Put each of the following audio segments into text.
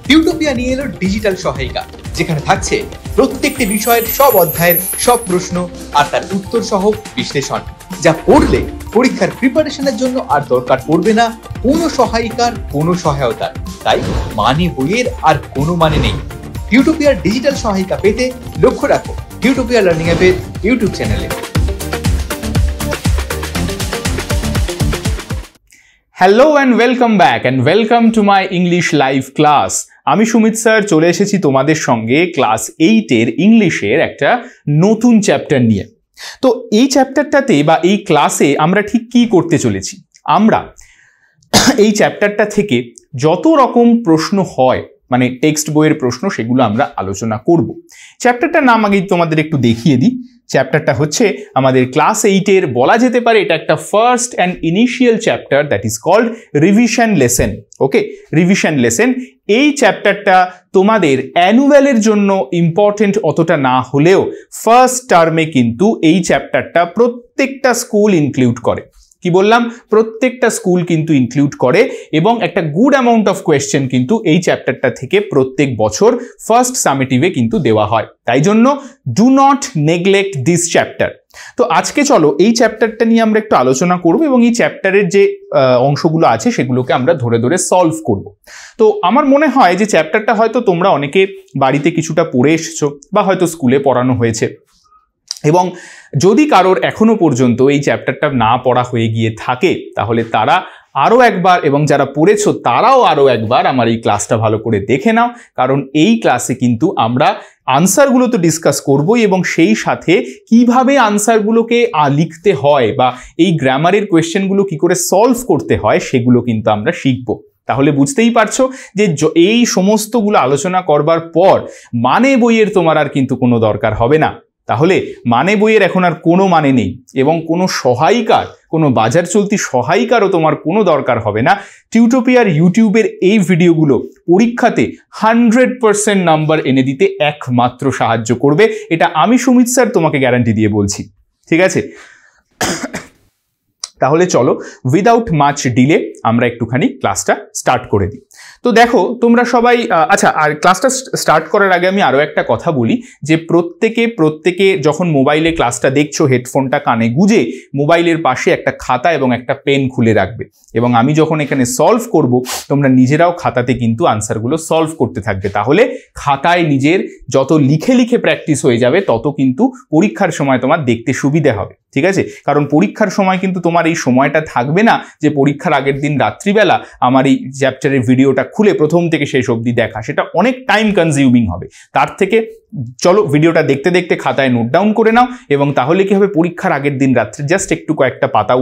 টিউটোপিয়া নিয়ে এলো ডিজিটাল সহায়িকা, যেখানে থাকছে প্রত্যেকটি বিষয়ের সব অধ্যায়ের সব প্রশ্ন আর তার উত্তর সহ বিশ্লেষণ, যা পড়লে পরীক্ষার প্রিপারেশনের জন্য আর দরকার পড়বে না কোনো সহায়িকার, কোনো সহায়তার। তাই মানে বইয়ের আর কোনো মানে নেই। টিউটোপিয়ার ডিজিটাল সহায়িকা পেতে লক্ষ্য রাখো টিউটোপিয়া লার্নিং অ্যাপের ইউটিউব চ্যানেলে। Hello and welcome back and welcome to my English live class. আমি সুমিত স্যার চলে এসেছি তোমাদের সঙ্গে ক্লাস 8-এর ইংলিশের একটা নতুন চ্যাপ্টার নিয়ে। তো এই চ্যাপ্টারটাতে বা এই ক্লাসে আমরা ঠিক কি করতে চলেছি, আমরা এই চ্যাপ্টারটা থেকে যত রকম প্রশ্ন হয়, মানে টেক্সট বইয়ের প্রশ্ন, সেগুলো আমরা আলোচনা করব। চ্যাপ্টারটার নাম আগে তোমাদের একটু দেখিয়ে দিই। চ্যাপ্টারটা হচ্ছে আমাদের ক্লাস 8-এর, বলা যেতে পারে এটা একটা first and initial chapter, that is called revision lesson. Okay, revision lesson. এই চ্যাপ্টারটা তোমাদের অ্যানুয়ালের জন্য ইম্পর্টেন্ট অতটা না হলেও ফার্স্ট টার্মে কিন্তু এই চ্যাপ্টারটা প্রত্যেকটা স্কুল ইনক্লুড করে। কি বললাম? প্রত্যেকটা স্কুল কিন্তু ইনক্লুড করে এবং একটা গুড অ্যামাউন্ট অফ কোয়েশ্চেন কিন্তু এই চ্যাপ্টারটা থেকে প্রত্যেক বছর ফার্স্ট সামেটিভে কিন্তু দেওয়া হয়। তাই জন্য do not neglect this chapter. তো আজকে চলো এই চ্যাপ্টারটা নিয়ে আমরা একটু আলোচনা করব এবং এই চ্যাপ্টারের যে অংশগুলো আছে সেগুলোকে আমরা ধরে ধরে সলভ করব। তো আমার মনে হয় যে চ্যাপ্টারটা হয়তো তোমরা অনেকে বাড়িতে কিছুটা পড়ে এসেছো বা হয়তো স্কুলে পড়ানো হয়েছে, এবং যদি কারোর এখনো পর্যন্ত এই চ্যাপ্টারটা না পড়া হয়ে গিয়ে থাকে তাহলে তারা আরও একবার, এবং যারা পড়েছো তারাও আরও একবার আমার এই ক্লাসটা ভালো করে দেখে নাও, কারণ এই ক্লাসে কিন্তু আমরা আনসারগুলো তো ডিসকাস করবই এবং সেই সাথে কিভাবে আনসারগুলোকে লিখতে হয় বা এই গ্রামারের কোয়েশ্চেনগুলো কি করে সলভ করতে হয় সেগুলো কিন্তু আমরা শিখব। তাহলে বুঝতেই পারছো যে এই সমস্তগুলো আলোচনা করবার পর মানে বইয়ের তোমার আর কিন্তু কোনো দরকার হবে না। তাহলে মানে বইয়ের এখন আর কোনো মানে নেই এবং কোনো সহায়িকার, কোনো বাজার চলতি সহায়িকারও তোমার কোনো দরকার হবে না। টিউটোপিয়ার ইউটিউবের এই ভিডিওগুলো পরীক্ষাতে 100% নাম্বার এনে দিতে একমাত্র সাহায্য করবে, এটা আমি সুমিত স্যার তোমাকে গ্যারান্টি দিয়ে বলছি। ঠিক আছে, তাহলে চলো উইদাউট মাচ ডিলে আমরা একটুখানি ক্লাসটা স্টার্ট করে দিই। তো দেখো তোমরা সবাই, আচ্ছা, আর ক্লাসটা স্টার্ট করার আগে আমি আরও একটা কথা বলি যে প্রত্যেকে যখন মোবাইলে ক্লাসটা দেখছো, হেডফোনটা কানে গুঁজে মোবাইলের পাশে একটা খাতা এবং একটা পেন খুলে রাখবে, এবং আমি যখন এখানে সলভ করব তোমরা নিজেরাও খাতাতে কিন্তু আনসারগুলো সলভ করতে থাকবে। তাহলে খাতায় নিজের যত লিখে লিখে প্র্যাকটিস হয়ে যাবে তত কিন্তু পরীক্ষার সময় তোমার দেখতে সুবিধা হবে। ঠিক আছে, কারণ পরীক্ষার সময় কিন্তু তোমার এই সময়টা থাকবে না যে পরীক্ষার আগের দিন রাত্রিবেলা আমার এই চ্যাপ্টারের ভিডিওটা খুলে প্রথম থেকে শেষ অবধি দেখা, সেটা অনেক টাইম কনজিউমিং হবে। তার থেকে চলো ভিডিওটা দেখতে দেখতে খাতায় নোট ডাউন করে নাও, এবং তাহলে কি হবে, পরীক্ষার আগের দিন রাত্রে জাস্ট একটু কয়েকটা পাতা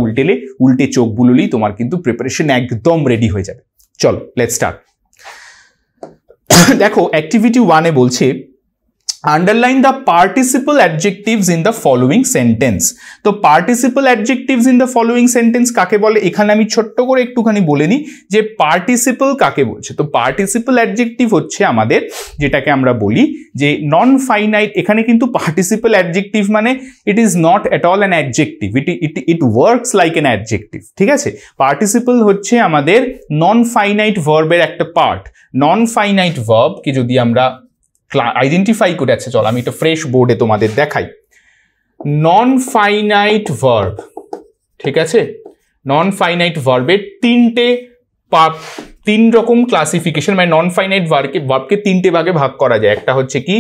উল্টে চোখ বুললেই তোমার কিন্তু প্রিপারেশন একদম রেডি হয়ে যাবে। চলো লেটস স্টার্ট। দেখো অ্যাক্টিভিটি 1-এ বলছে underline the participle adjectives in the following sentence। তো participle adjectives in the following sentence কাকে বলে এখানে আমি ছোট্ট করে একটুখানি বলে নিই যে participle কাকে বলছে। তো participle adjective হচ্ছে আমাদের যেটাকে আমরা বলি যে নন ফাইনাইট। এখানে কিন্তু participle adjective মানে it is not at all an adjective, it works like an adjective। ঠিক আছে, participle হচ্ছে আমাদের নন ফাইনাইট ভার্বের একটা পার্ট। নন ফাইনাইট ভার্ব কি যদি আমরা আইডেন্টিফাই করে, আছে চল আমি একটা ফ্রেশ বোর্ডে তোমাদের দেখাই। নন ফাইনাইট ভার্ব, ঠিক আছে, নন ফাইনাইট ভার্বের তিন রকম ক্লাসিফিকেশন, মানে নন ফাইনাইট ভার্বকে তিনটে ভাগে ভাগ করা যায়। একটা হচ্ছে কি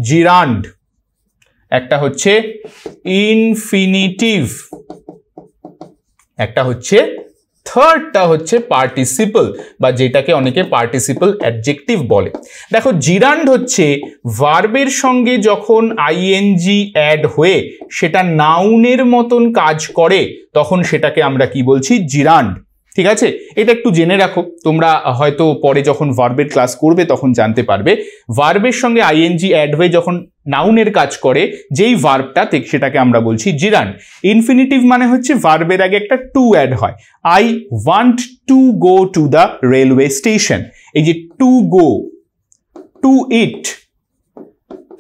জিরান্ড, একটা হচ্ছে ইনফিনিটিভ, একটা হচ্ছে থার্ডটা হচ্ছে পার্টিসিপল, বা যেটাকে অনেকে পার্টিসিপল অ্যাডজেক্টিভ বলে। দেখো জিরান্ড হচ্ছে ভার্বের সঙ্গে যখন আইএনজি অ্যাড হয়ে সেটা নাউনের মতন কাজ করে তখন সেটাকে আমরা কি বলছি, জিরান্ড। ঠিক আছে, এটা একটু জেনে রাখো, তোমরা হয়তো পরে যখন ভার্বের ক্লাস করবে তখন জানতে পারবে। ভার্বের সঙ্গে আইএনজি অ্যাড হয়ে যখন নাউনের কাজ করে যেই ভার্বটা, সেটাকে আমরা বলছি জিরান্ড। ইনফিনিটিভ মানে হচ্ছে ভার্বের আগে একটা টু অ্যাড হয়। I want to go to the railway station, এই যে to go, to eat,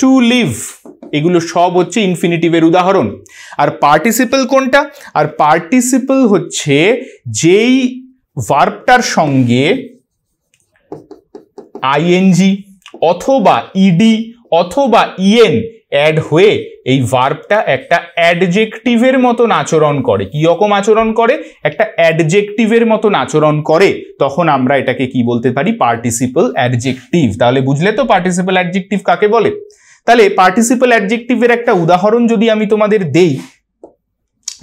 to leave, এগুলো সব হচ্ছে ইনফিনিটিভের উদাহরণ। আর পার্টিসিপল কোনটা? আর পার্টিসিপল হচ্ছে যেই ভার্বটার সঙ্গে আইএনজি অথবা ইডি অথবা ইএন অ্যাড হয়ে এই ভার্বটা একটা অ্যাডজেক্টিভের মতন আচরণ করে। কি রকম আচরণ করে? একটা অ্যাডজেক্টিভের মতন আচরণ করে, তখন আমরা এটাকে কি বলতে পারি? Participle adjective. তাহলে বুঝলে তো পার্টিসিপল অ্যাডজেক্টিভ কাকে বলে। তাহলে পার্টিসিপল অ্যাডজেক্টিভের একটা উদাহরণ যদি আমি তোমাদের দেই,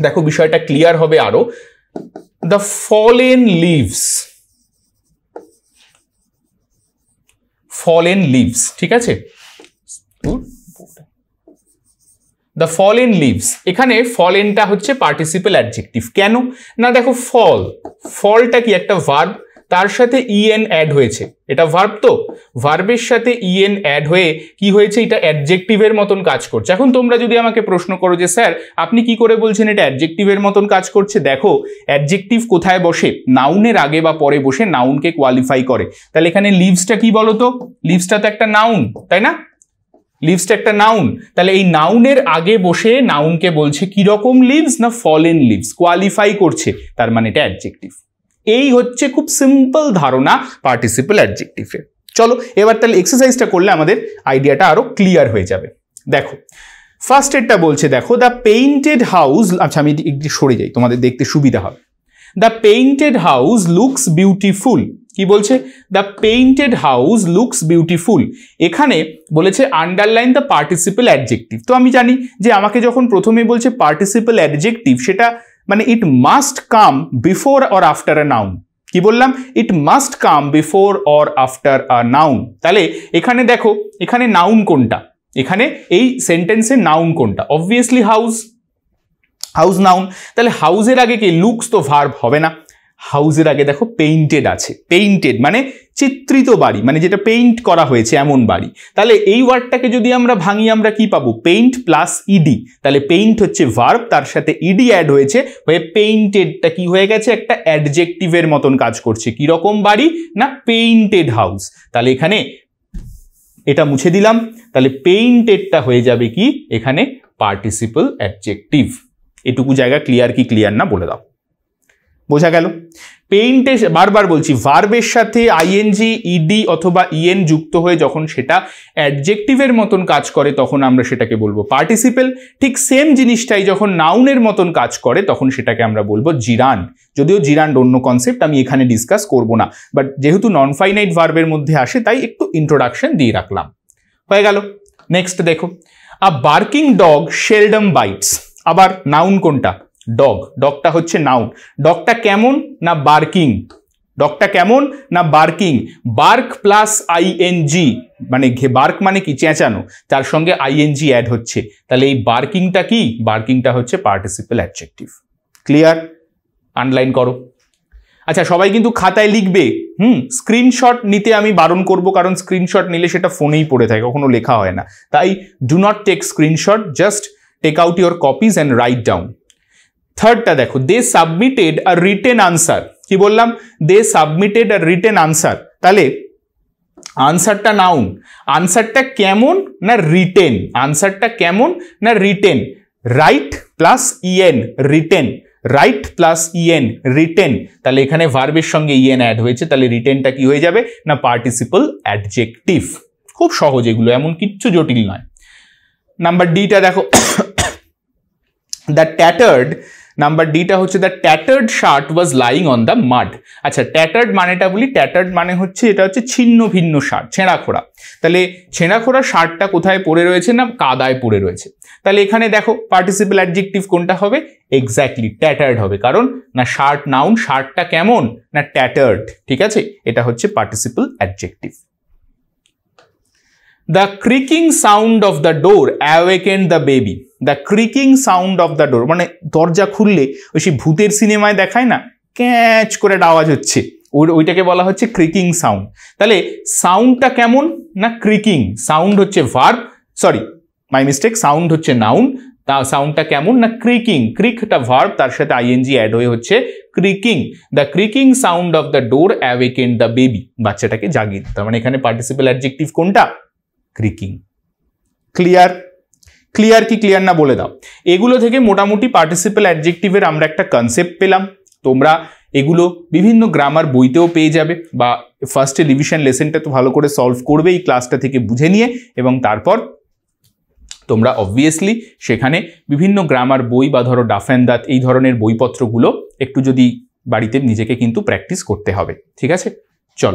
দেখো বিষয়টা ক্লিয়ার হবে আরো। The fallen leaves, fallen leaves, ঠিক আছে, দ্য ফলেন লিভস, এখানে ফলেনটা হচ্ছে পার্টিসিপল অ্যাডজেক্টিভ। কেন না, দেখো ফল, ফলটা কি একটা ভার্ব, তার সাথে ইএন অ্যাড হয়েছে, এটা ভার্ব, তো ভার্বের সাথে ইএন অ্যাড হয়ে কি হয়েছে? এটা অ্যাডজেক্টিভের মতন কাজ করছে। এখন তোমরা যদি আমাকে প্রশ্ন করো যে স্যার আপনি কি করে বলছেন এটা অ্যাডজেক্টিভের মতন কাজ করছে? দেখো অ্যাডজেক্টিভ কোথায় বসে? নাউনের আগে বা পরে বসে নাউনকে কোয়ালিফাই করে। তাহলে এখানে লিভসটা কি বলো তো? লিভসটা তো একটা নাউন, তাই না? লিভসটা একটা নাউন, তাহলে এই নাউনের আগে বসে নাউনকে বলছে কি রকম লিভস? না ফলেন লিভস, কোয়ালিফাই করছে, তার মানে এটা অ্যাডজেক্টিভ। এই হচ্ছে খুব সিম্পল ধারণা পার্টিসিপল অ্যাডজেক্টিভের। চলো এবার তাহলে এক্সারসাইজটা করলে আমাদের আইডিয়াটা আরো ক্লিয়ার হয়ে যাবে। দেখো ফার্স্ট এরটা বলছে, দেখো দ্য পেইন্টেড হাউস, আচ্ছা আমি একটু সরে যাই তোমাদের দেখতে সুবিধা হবে। The painted house looks beautiful, কি বলছে? The painted house looks beautiful. এখানে বলেছে আন্ডারলাইন দ্য পার্টিসিপল অ্যাডজেক্টিভ। তো আমি জানি যে আমাকে যখন প্রথমে বলছে পার্টিসিপল অ্যাডজেক্টিভ, সেটা মানে it must come before or after a noun. কি বললাম? It must come before or after a noun. তাহলে এখানে দেখো এখানে নাউন কোনটা? এখানে এই সেন্টেন্সে নাউন কোনটা? Obviously house, house noun. তাহলে হাউসের আগে কি? লুকস তো ভার্ব হবে না। হাউসের আগে দেখো পেইন্টেড আছে, পেইন্টেড মানে চিত্রিত বাড়ি, মানে যেটা পেইন্ট করা হয়েছে এমন বাড়ি। তাহলে এই ওয়ার্ডটাকে যদি আমরা ভাঙি আমরা কি পাবো? Paint plus ED. তাহলে পেইন্ট হচ্ছে ভার্ব, তার সাথে ইডি অ্যাড হয়েছে, হয়ে পেইন্টেডটা কি হয়ে গেছে? একটা অ্যাডজেক্টিভের মতন কাজ করছে। কি রকম বাড়ি? না পেইন্টেড হাউস। তাহলে এখানে এটা মুছে দিলাম, তাহলে পেইন্টেডটা হয়ে যাবে কি? এখানে পার্টিসিপল অ্যাডজেক্টিভ। এটুকু জায়গা ক্লিয়ার কি ক্লিয়ার না বলে দাও। বোঝা গেল? পেইন্টে বারবার বলছি ভার্বের সাথে আইএনজি, ইডি অথবা ইএন যুক্ত হয়ে যখন সেটা অ্যাডজেক্টিভের মতন কাজ করে তখন আমরা সেটাকে বলবো পার্টিসিপেল। ঠিক সেম জিনিসটাই যখন নাউনের মতন কাজ করে তখন সেটাকে আমরা বলবো জিরান্ড। যদিও জিরান্ড অন্য কনসেপ্ট, আমি এখানে ডিসকাস করব না, বাট যেহেতু নন ফাইনাইট ভার্বের মধ্যে আসে তাই একটু ইন্ট্রোডাকশন দিয়ে রাখলাম। হয়ে গেল। নেক্সট দেখো, আ বার্কিং ডগ সেলডম বাইটস। আবার নাউন কোনটা? ডগ। ডগটা হচ্ছে নাউন। ডগটা কেমন? না বার্কিং। ডগটা কেমন? না বার্কিং। বার্ক প্লাস আইএনজি, মানে বার্ক মানে কি? চেঁচানো, তার সঙ্গে আইএনজি অ্যাড হচ্ছে। তাহলে এই বার্কিংটা কি? বার্কিংটা হচ্ছে পার্টিসিপল অ্যাডজেক্টিভ। ক্লিয়ার? আন্ডারলাইন করো। আচ্ছা সবাই কিন্তু খাতায় লিখবে, স্ক্রিনশট নিতে আমি বারণ করব, কারণ স্ক্রিনশট নিলে সেটা ফোনেই পড়ে থাকে, কখনো লেখা হয় না। তাই do not take screenshot, just take out your copies and write down. থার্ডটা দেখো, they submitted a written answer. কি বললাম? They submitted a written answer. তাহলে আনসারটা নাউন। আনসারটা কেমন? না রিটেন। আনসারটা কেমন? না written. Right plus EN, written. Right plus EN, written. তাহলে এখানে ভার্বের সঙ্গে ইএন অ্যাড হয়েছে, তাহলে রিটেনটা কি হয়ে যাবে? না পার্টিসিপল অ্যাডজেক্টিভ। খুব সহজ এগুলো, এমন কিচ্ছু জটিল নয়। নাম্বার ডিটা দেখো, দ্য ট্যাটার্ড, নাম্বার ডিটা হচ্ছে the ট্যাটার্ড shirt was lying on the মাড। আচ্ছা ট্যাটার্ড মানেটা বলি, ট্যাটার্ড মানে হচ্ছে এটা হচ্ছে ছিন্ন ভিন্ন শার্ট, ছেঁড়াখোড়া। তাহলে ছেঁড়াখোড়া শার্টটা কোথায় পড়ে রয়েছে? না কাদায় পড়ে রয়েছে। তাহলে এখানে দেখো পার্টিসিপল অ্যাডজেক্টিভ কোনটা হবে? এক্স্যাক্টলি ট্যাটার্ড হবে, কারণ না শার্ট নাউন, শার্টটা কেমন? না ট্যাটার্ড। ঠিক আছে, এটা হচ্ছে participle adjective. The creaking sound of the door awakened the baby. The creaking sound of the door মানে দরজা খুললে ওই সেই ভূতের সিনেমায় দেখায় না, ক্যাচ করে একটা আওয়াজ হচ্ছে, ওইটাকে বলা হচ্ছে ক্রিকিং সাউন্ড। তাহলে সাউন্ডটা কেমন? না ক্রিকিং। সাউন্ড হচ্ছে verb, sorry my mistake, sound হচ্ছে নাউন, তা সাউন্ডটা কেমন? না ক্রিকিং। ক্রিকটা ভার্ব, তার সাথে আইএনজি অ্যাড হয়ে হচ্ছে creaking. The creaking sound of the door awakened the baby, বাচ্চাটাকে জাগিয়ে। তার মানে এখানে পার্টিসিপল অ্যাডজেক্টিভ কোনটা? ক্রিকিং। ক্লিয়ার? ক্লিয়ার কি ক্লিয়ার না বলে দাও। এগুলো থেকে মোটামুটি পার্টিসিপল অ্যাডজেক্টিভের আমরা একটা কনসেপ্ট পেলাম। তোমরা এগুলো বিভিন্ন গ্রামার বইতেও পেয়ে যাবে, বা ফার্স্টে রিভিশন লেসনটা তো ভালো করে সলভ করবে এই ক্লাসটা থেকে বুঝে নিয়ে, এবং তারপর তোমরা অবভিয়াসলি সেখানে বিভিন্ন গ্রামার বই বা ধরো ডাফ অ্যান্ড দাঁত এই ধরনের বইপত্রগুলো একটু যদি বাড়িতে নিজেকে কিন্তু প্র্যাকটিস করতে হবে। ঠিক আছে, চল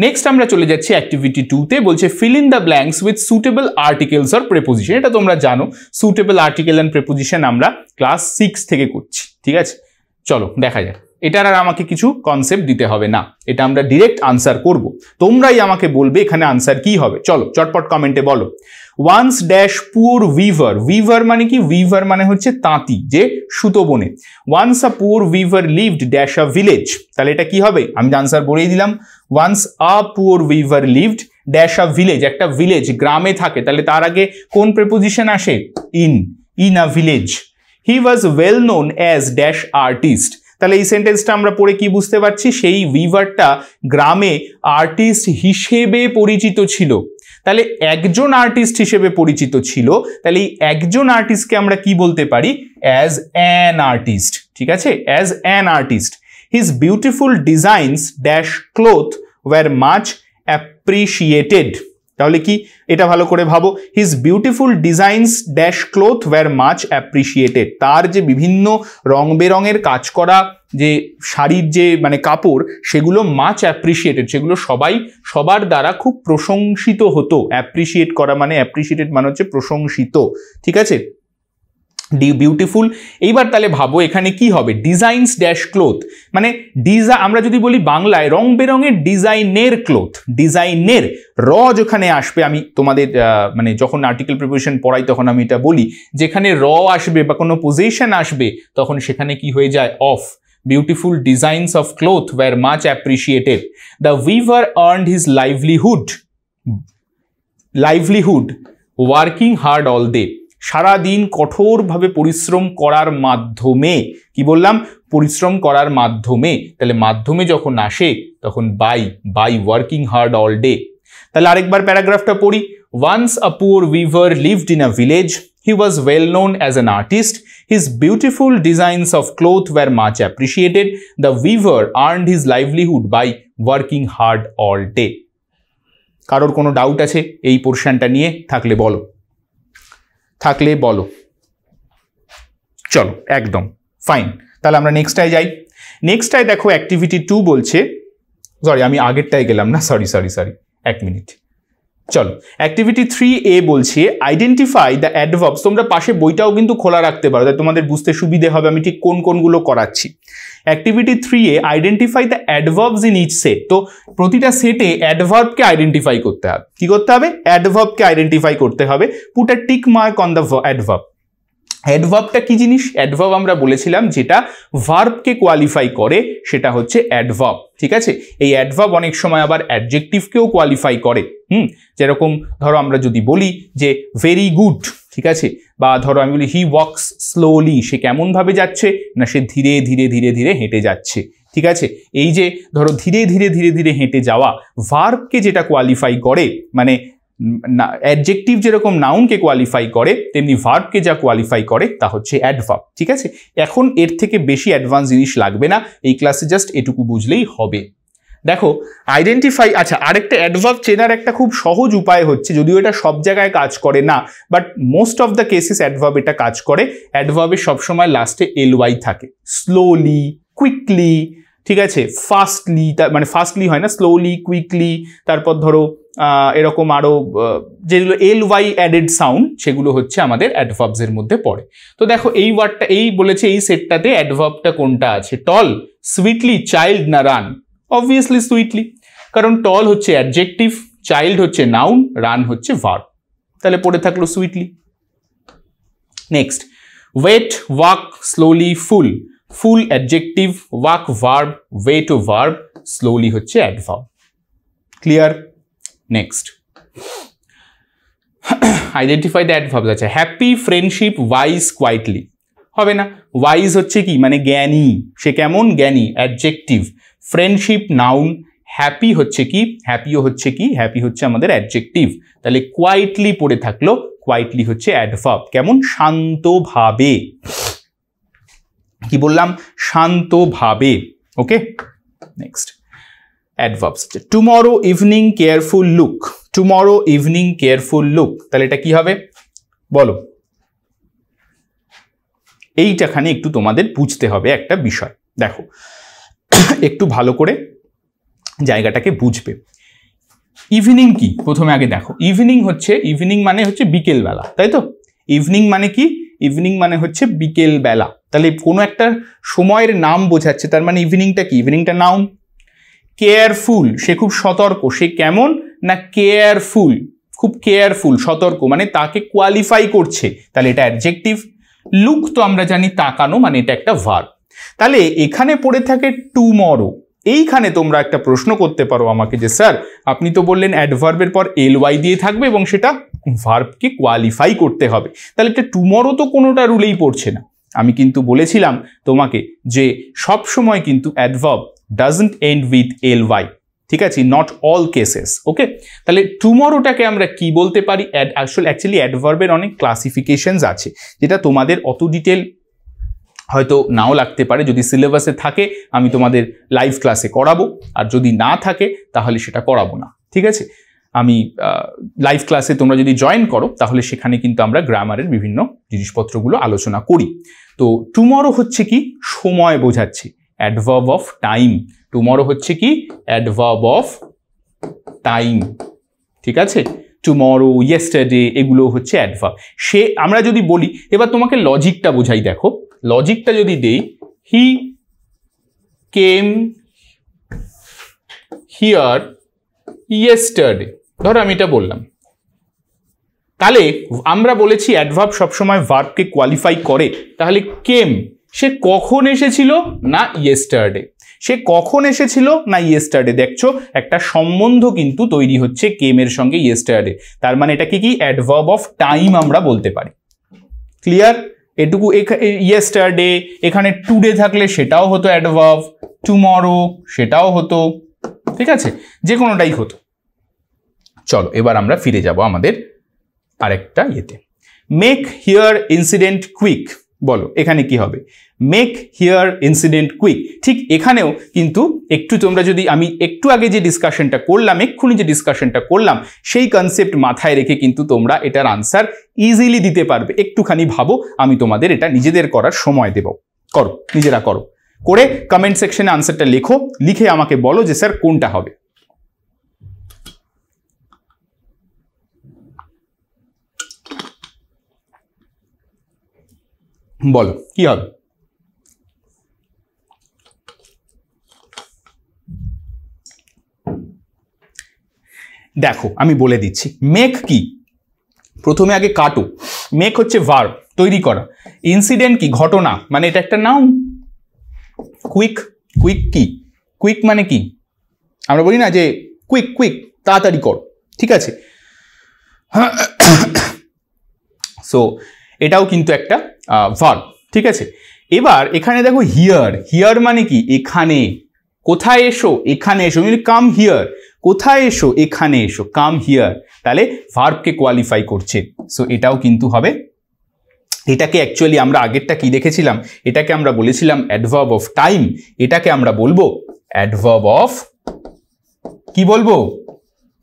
নেক্সট আমরা চলে যাচ্ছি অ্যাক্টিভিটি 2তে। বলছে feel in the blanks with suitable articles or preposition. এটা তোমরা জানো, সুটেবল আর্টিকেল অ্যান্ড প্রেপোজিশন আমরা ক্লাস 6 থেকে করছি। ঠিক আছে, চলো দেখা যাক। এটার আর আমাকে কিছু কনসেপ্ট দিতে হবে না, এটা আমরা ডিরেক্ট আনসার করব। তোমরাই আমাকে বলবে এখানে আনসার কি হবে। চলো চটপট কমেন্টে বলো। Once dash poor weaver, weaver মানে কি? উইভার মানে হচ্ছে তাঁতি, যে সুতো বোনে। Once a poor weaver lived dash a village, তাহলে এটা কি হবে? আমি আনসার বলেই দিলাম। Once a poor weaver lived dash a village, একটা ভিলেজ গ্রামে থাকে, তাহলে তার আগে কোন প্রেপোজিশন আসে? In a village. He was well known as dash artist, তাহলে এই সেন্টেন্সটা আমরা পড়ে কি বুঝতে পারছি? সেই উইভারটা গ্রামে আর্টিস্ট হিসেবে পরিচিত ছিল। তাহলে একজন আর্টিস্ট হিসেবে পরিচিত ছিল, তাহলে এই একজন আর্টিস্টকে আমরা কি বলতে পারি? As an artist. ঠিক আছে, as an artist. His beautiful designs dash cloth were much appreciated, তাহলে কি? এটা ভালো করে ভাবো। His beautiful designs dash cloth were much appreciated, তার যে বিভিন্ন রং বেরঙের কাজ করা যে শাড়ির যে মানে কাপড়, সেগুলো মাচ অ্যাপ্রিসিয়েটেড, সেগুলো সবার দ্বারা খুব প্রশংসিত হতো। অ্যাপ্রিসিয়েট করা মানে, অ্যাপ্রিসিয়েটেড মানে হচ্ছে প্রশংসিত। ঠিক আছে, বিউটিফুল। এইবার তাহলে ভাবো এখানে কি হবে? ডিজাইনস ড্যাশ ক্লোথ মানে আমরা যদি বলি বাংলায় রং বেরঙের ডিজাইনের ক্লোথ, ডিজাইনের র যেখানে আসবে, আমি তোমাদের মানে যখন আর্টিকেল প্রিপোজিশন পড়াই তখন আমি এটা বলি, যেখানে র আসবে বা কোনো পজিশন আসবে তখন সেখানে কি হয়ে যায়? Of. Beautiful designs of cloth were much appreciated. The weaver earned his livelihood working hard all day. সারাদিন কঠোরভাবে পরিশ্রম করার মাধ্যমে, কি বললাম? পরিশ্রম করার মাধ্যমে। তাহলে মাধ্যমে যখন আসে তখন by working hard all day. তাহলে আরেকবার প্যারাগ্রাফটা পড়ি। Once a poor weaver lived in a village. He was well known as an artist. His beautiful designs of cloth were much appreciated. The weaver earned his livelihood by working hard all day. কারোর কোনো doubt আছে এই পোরশনটা নিয়ে? থাকলে বলো। চলো একদম fine. তাহলে আমরা নেক্সটটায় যাই। নেক্সটটায় দেখো অ্যাক্টিভিটি 2 বলছে, সরি আমি আগেরটায় গেলাম না, সরি 1 মিনিট। চলো অ্যাক্টিভিটি 3A বলছে আইডেন্টিফাই দ্য অ্যাডভার্বস। তোমরা পাশে বইটাও কিন্তু খোলা রাখতে পারো, তাই তোমাদের বুঝতে সুবিধে হবে আমি ঠিক কোনগুলো করাচ্ছি। Activity 3A identify the adverbs in each set. তো প্রতিটা সেটে অ্যাডভার্বকে আইডেন্টিফাই করতে হবে। কি করতে হবে? অ্যাডভার্বকে আইডেন্টিফাই করতে হবে। Put a tick mark on the adverb. অ্যাডভার্বটা কি জিনিস? অ্যাডভার্ব আমরা বলেছিলাম যেটা ভার্বকে কোয়ালিফাই করে সেটা হচ্ছে অ্যাডভার্ব। ঠিক আছে, এই অ্যাডভার্ব অনেক সময় আবার অ্যাডজেক্টিভকেও কোয়ালিফাই করে। যেরকম ধরো আমরা যদি বলি যে ভেরি গুড, ঠিক আছে, বা ধরো আমি বলি হি ওয়াকস স্লোলি, সে কেমন ভাবে যাচ্ছে? না সে ধীরে ধীরে ধীরে ধীরে হেঁটে যাচ্ছে। ঠিক আছে, এই যে ধরো ধীরে ধীরে ধীরে ধীরে হেঁটে যাওয়া, ভার্বকে যেটা কোয়ালিফাই করে, মানে অ্যাডজেক্টিভ যেরকম নাউনকে কোয়ালিফাই করে তেমনি ভার্বকে যা কোয়ালিফাই করে তা হচ্ছে অ্যাডভার্ব। ঠিক আছে, এখন এর থেকে বেশি অ্যাডভান্স জিনিস লাগবে না, এই ক্লাসে জাস্ট এটুকু বুঝলেই হবে। দেখো আইডেন্টিফাই, আচ্ছা আরেকটা অ্যাডভার্ব চেনার একটা খুব সহজ উপায় হচ্ছে, যদিও এটা সব জায়গায় কাজ করে না, but most of the cases adverb এটা কাজ করে। অ্যাডভার্বের সবসময় লাস্টে এলওয়াই থাকে। স্লোলি, কুইকলি, ঠিক আছে, ফাস্টলি, মানে ফাস্টলি হয় না, স্লোলি, কুইকলি, তারপর ধরো এরকম আরো যেগুলো এলওয়াই অ্যাডেড সাউন্ড, সেগুলো হচ্ছে আমাদের অ্যাডভার্বসের মধ্যে পড়ে। তো দেখো এই ওয়ার্ডটা, এই বলেছে এই সেটটাতে অ্যাডভার্বটা কোনটা আছে? টল, সুইটলি, চাইল্ড না রান? অবভিয়াসলি সুইটলি, কারণ টল হচ্ছে অ্যাডজেক্টিভ, চাইল্ড হচ্ছে নাউন, রান হচ্ছে ভার্ব। তাহলে পড়ে থাকলো sweetly. Next, wait, walk, slowly, full. Full adjective, walk verb, wait ও ভার্ব, স্লোলি হচ্ছে adverb. Clear? Next, identify the adverbs. আছে হ্যাপি, ফ্রেন্ডশিপ, ওয়াইজ, কোয়াইটলি। হবে না, ওয়াইজ হচ্ছে কি মানে জ্ঞানী, সে কেমন? জ্ঞানী, অ্যাডজেক্টিভ। ফ্রেন্ডশিপ নাউন, হ্যাপি হচ্ছে কি? হ্যাপিও হচ্ছে কি? হ্যাপি হচ্ছে আমাদের অ্যাডজেক্টিভ। তাহলে কোয়াইটলি পড়ে থাকলো, কোয়াইটলি হচ্ছে অ্যাডভার্ব, কেমন? শান্তভাবে। কি বললাম, শান্তভাবে। Okay, next adverbs. Tomorrow evening careful look, tomorrow evening careful look, তাহলে এটা কি হবে বলো? এইটাখানে একটু তোমাদের বুঝতে হবে একটা বিষয়। দেখো একটু ভালো করে জায়গাটাকে বুঝবে। ইভিনিং কি প্রথমে আগে দেখো, ইভিনিং হচ্ছে, ইভিনিং মানে হচ্ছে বিকেলবেলা, তাই তো? ইভিনিং মানে কি? ইভিনিং মানে হচ্ছে বিকেলবেলা। তাহলে কোনো একটা সময়ের নাম বোঝাচ্ছে, তার মানে ইভিনিংটা কি? ইভিনিংটা নাউন। কেয়ারফুল, সে খুব সতর্ক, সে কেমন না কেয়ারফুল, খুব কেয়ারফুল, সতর্ক, মানে তাকে কোয়ালিফাই করছে, তাহলে এটা অ্যাডজেক্টিভ। লুক তো আমরা জানি তাকানো, মানে এটা একটা ভার্ব। তাহলে এখানে পড়ে থাকে টুমরো। এইখানে তোমরা একটা প্রশ্ন করতে পারো আমাকে যে স্যার আপনি তো বললেন অ্যাডভার্বের পর এলওয়াই দিয়ে থাকবে এবং সেটা ভার্বকে কোয়ালিফাই করতে হবে, তাহলে এটা টুমরো তো কোনোটা রুলেই পড়ছে না। আমি কিন্তু বলেছিলাম তোমাকে যে সব সময় কিন্তু adverb doesn't end with LY, ঠিক আছে, নট অল কেসেস। ওকে, তাহলে টুমরোটাকে আমরা কি বলতে পারি? অ্যাকচুয়ালি অ্যাডভার্বের অনেক ক্লাসিফিকেশনস আছে, যেটা তোমাদের অত ডিটেল হয়তো নাও লাগতে পারে। যদি সিলেবাসে থাকে আমি তোমাদের লাইভ ক্লাসে করাবো, আর যদি না থাকে তাহলে সেটা করাবো না, ঠিক আছে? আমি লাইভ ক্লাসে তোমরা যদি জয়েন করো তাহলে সেখানে কিন্তু আমরা গ্রামারের বিভিন্ন জিনিসপত্রগুলো আলোচনা করি। তো টুমরো হচ্ছে কি? সময় বোঝাচ্ছে, অ্যাডভার্ব অফ টাইম। টুমরো হচ্ছে কি? অ্যাডভার্ব অফ টাইম, ঠিক আছে? টুমরো, ইয়েস্টারডে, এগুলো হচ্ছে অ্যাডভার্ব। সে আমরা যদি বলি, এবার তোমাকে লজিকটা বোঝাই, দেখো লজিকটা যদি দেই, হি কেম হিয়ার ইয়েস্টারডে, ধরো আমি এটা বললাম, তাহলে আমরা বলেছি অ্যাডভার্ব সবসময় ভার্বকে কোয়ালিফাই করে। তাহলে কেম, সে কখন এসেছিল? না ইয়েস্টারডে। সে কখন এসেছিল? না ইয়েস্টারডে। দেখছো একটা সম্বন্ধ কিন্তু তৈরি হচ্ছে কেমের সঙ্গে ইয়েস্টারডে, তার মানে এটা কি? অ্যাডভার্ব অফ টাইম আমরা বলতে পারি। ক্লিয়ার? এটুকু। ইয়েস্টারডে, এখানে টুডে থাকলে সেটাও হতো অ্যাডভার্ব, টুমরো সেটাও হতো, ঠিক আছে, যে কোনোটাই হতো। চলো এবার আমরা ফিরে যাব আমাদের আরেকটা ইয়েতে। মেক হিয়ার ইনসিডেন্ট কুইক, বলো এখানে কি হবে? Make here incident quick. ঠিক এখানেও কিন্তু একটু তোমরা যদি, আমি একটু আগে যে ডিসকাশনটা করলাম, এক্ষুনি যে ডিসকাশনটা করলাম, সেই কনসেপ্ট মাথায় রেখে কিন্তু তোমরা এটার আনসার ইজিলি দিতে পারবে। একটুখানি ভাবো, আমি তোমাদের এটা নিজেদের করার সময় দেব, করো, নিজেরা করো, করে কমেন্ট সেকশনে আনসারটা লেখো, লিখে আমাকে বলো যে স্যার কোনটা হবে। বলো কি হবে? দেখো আমি বলে দিচ্ছি, মেক কি? প্রথমে আগে কাটো। মেক হচ্ছে ভার্ব, তৈরি করা। ইনসিডেন্ট কি? ঘটনা, মানে এটা একটা নাউন। কুইক, কুইক কি? কুইক মানে কি? আমরা বলি না যে কুইক কুইক, তাড়াতাড়ি কর, ঠিক আছে? সো এটাও কিন্তু একটা ভার্ব, ঠিক আছে? এবার এখানে দেখো হিয়ার, হিয়ার মানে কি? এখানে। কোথায় এসো? এখানে এসো। কাম হিয়ার, কোথায় এসো? এখানে এসো, কাম হিয়ার। তাহলে ভার্বকে কোয়ালিফাই করছে, সো এটাও কিন্তু হবে। এটাকে অ্যাকচুয়ালি আমরা আগেরটা কি দেখেছিলাম? এটাকে আমরা বলেছিলাম অ্যাডভার্ব অফ টাইম, এটাকে আমরা বলবো অ্যাডভার্ব অফ, কি বলবো?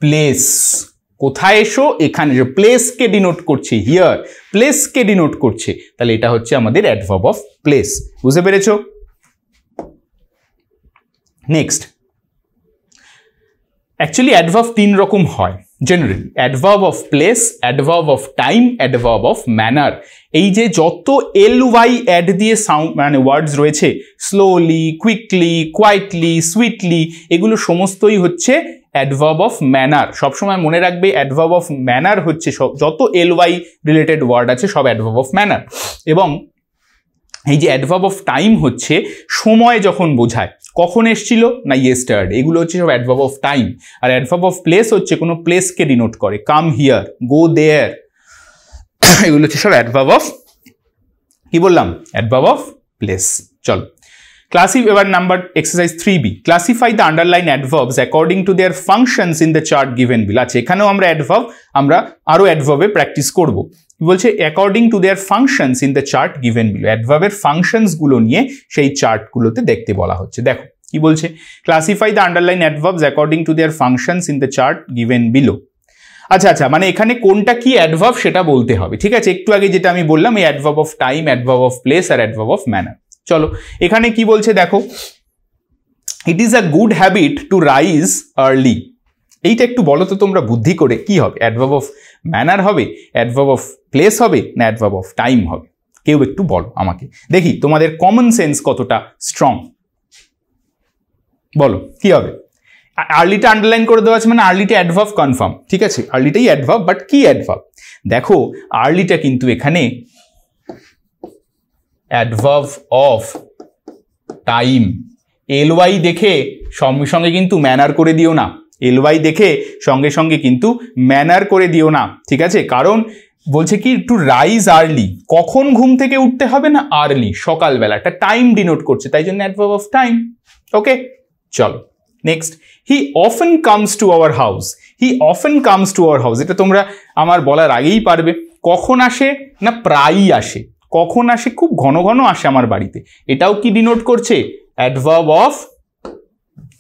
প্লেস। কোথায় এসো? এখানে এসো। প্লেসকে ডিনোট করছে, হিয়ার প্লেসকে ডিনোট করছে, তাহলে এটা হচ্ছে আমাদের অ্যাডভার্ব অফ প্লেস। বুঝতে পেরেছো? নেক্সট, অ্যাকচুয়ালি অ্যাডভার্ব তিন রকম হয় generally: adverb of place, adverb of time, adverb of manner. এই যে যত এলওয়াই অ্যাড দিয়ে সাউন্ড মানে ওয়ার্ডস রয়েছে, স্লোলি, কুইকলি, কোয়াইটলি, সুইটলি, এগুলো সমস্তই হচ্ছে অ্যাডভার্ব অফ ম্যানার। সবসময় মনে রাখবে অ্যাডভার্ব অফ ম্যানার হচ্ছে যত এলওয়াই রিলেটেড ওয়ার্ড আছে সব অ্যাডভার্ব অফ ম্যানার। এবং এই যে অ্যাডভার্ব অফ টাইম হচ্ছে সময় যখন বোঝায়, কখন এসছিল? না ইয়েস্টারডে, এগুলো হচ্ছে সব অ্যাডভার্ব অফ টাইম। আর অ্যাডভার্ব অফ প্লেস হচ্ছে কোনো প্লেসকে ডিনোট করে, কাম হিয়ার, গো দেয়ার, এগুলো হচ্ছে সব অ্যাডভার্ব অফ, কি বললাম? Adverb of place. চলো এবার number exercise 3B, classify the underline adverbs according to their functions in the chart given below. আচ্ছা, এখানেও আমরা অ্যাডভার্ব, আমরা আরো অ্যাডভার্বে প্র্যাকটিস করব। বলছে according to their functions in the chart given below, অ্যাডভার্বের ফাংশনসগুলো নিয়ে সেই চার্টগুলোতে দেখতে বলা হচ্ছে। দেখো কি বলছে, classify the underline adverbs according to their functions in the chart given below. আচ্ছা, মানে এখানে কোনটা কি অ্যাডভার্ব সেটা বলতে হবে, ঠিক আছে। একটু আগে যেটা আমি বললাম, এই adverb of time, adverb of place আর অ্যাডভার্ব অফ ম্যানার। চলো এখানে কি বলছে দেখো, it is a good habit to rise early. এইটা একটু বলো তো তোমরা বুদ্ধি করে, কি হবে, অ্যাডভার্ব অফ ম্যানার হবে, অ্যাডভার্ব অফ প্লেস হবে, না অ্যাডভার্ব অফ টাইম হবে? কেউ একটু বলো আমাকে, দেখি তোমাদের কমন সেন্স কতটা স্ট্রং। বলো কি হবে? আর্লিটা আন্ডারলাইন করে দেওয়া আছে মানে আর্লিটা অ্যাডভার্ব কনফার্ম, ঠিক আছে, আর্লিটাই অ্যাডভার্ব, বাট কি অ্যাডভার্ব? দেখো আর্লিটা কিন্তু এখানে অ্যাডভার্ব অফ টাইম। এলওয়াই দেখে সঙ্গে সঙ্গে কিন্তু ম্যানার করে দিও না, এলওয়াই দেখে সঙ্গে সঙ্গে কিন্তু ম্যানার করে দিও না, ঠিক আছে। কারণ বলছে কি টু রাইজ আর্লি, কখন ঘুম থেকে উঠতে হবে না, আর্লি, সকালবেলা, একটা টাইম ডিনোট করছে, তাই জন্য অ্যাডভার্ব অফ টাইম। ওকে চলো next, he often comes to our house. He often comes to our house, এটা তোমরা আমার বলার আগেই পারবে। কখন আসে না প্রায়ই আসে, কখন আসে, খুব ঘন ঘন আসে আমার বাড়িতে, এটাও কি ডিনোট করছে, অ্যাডভার্ব অফ,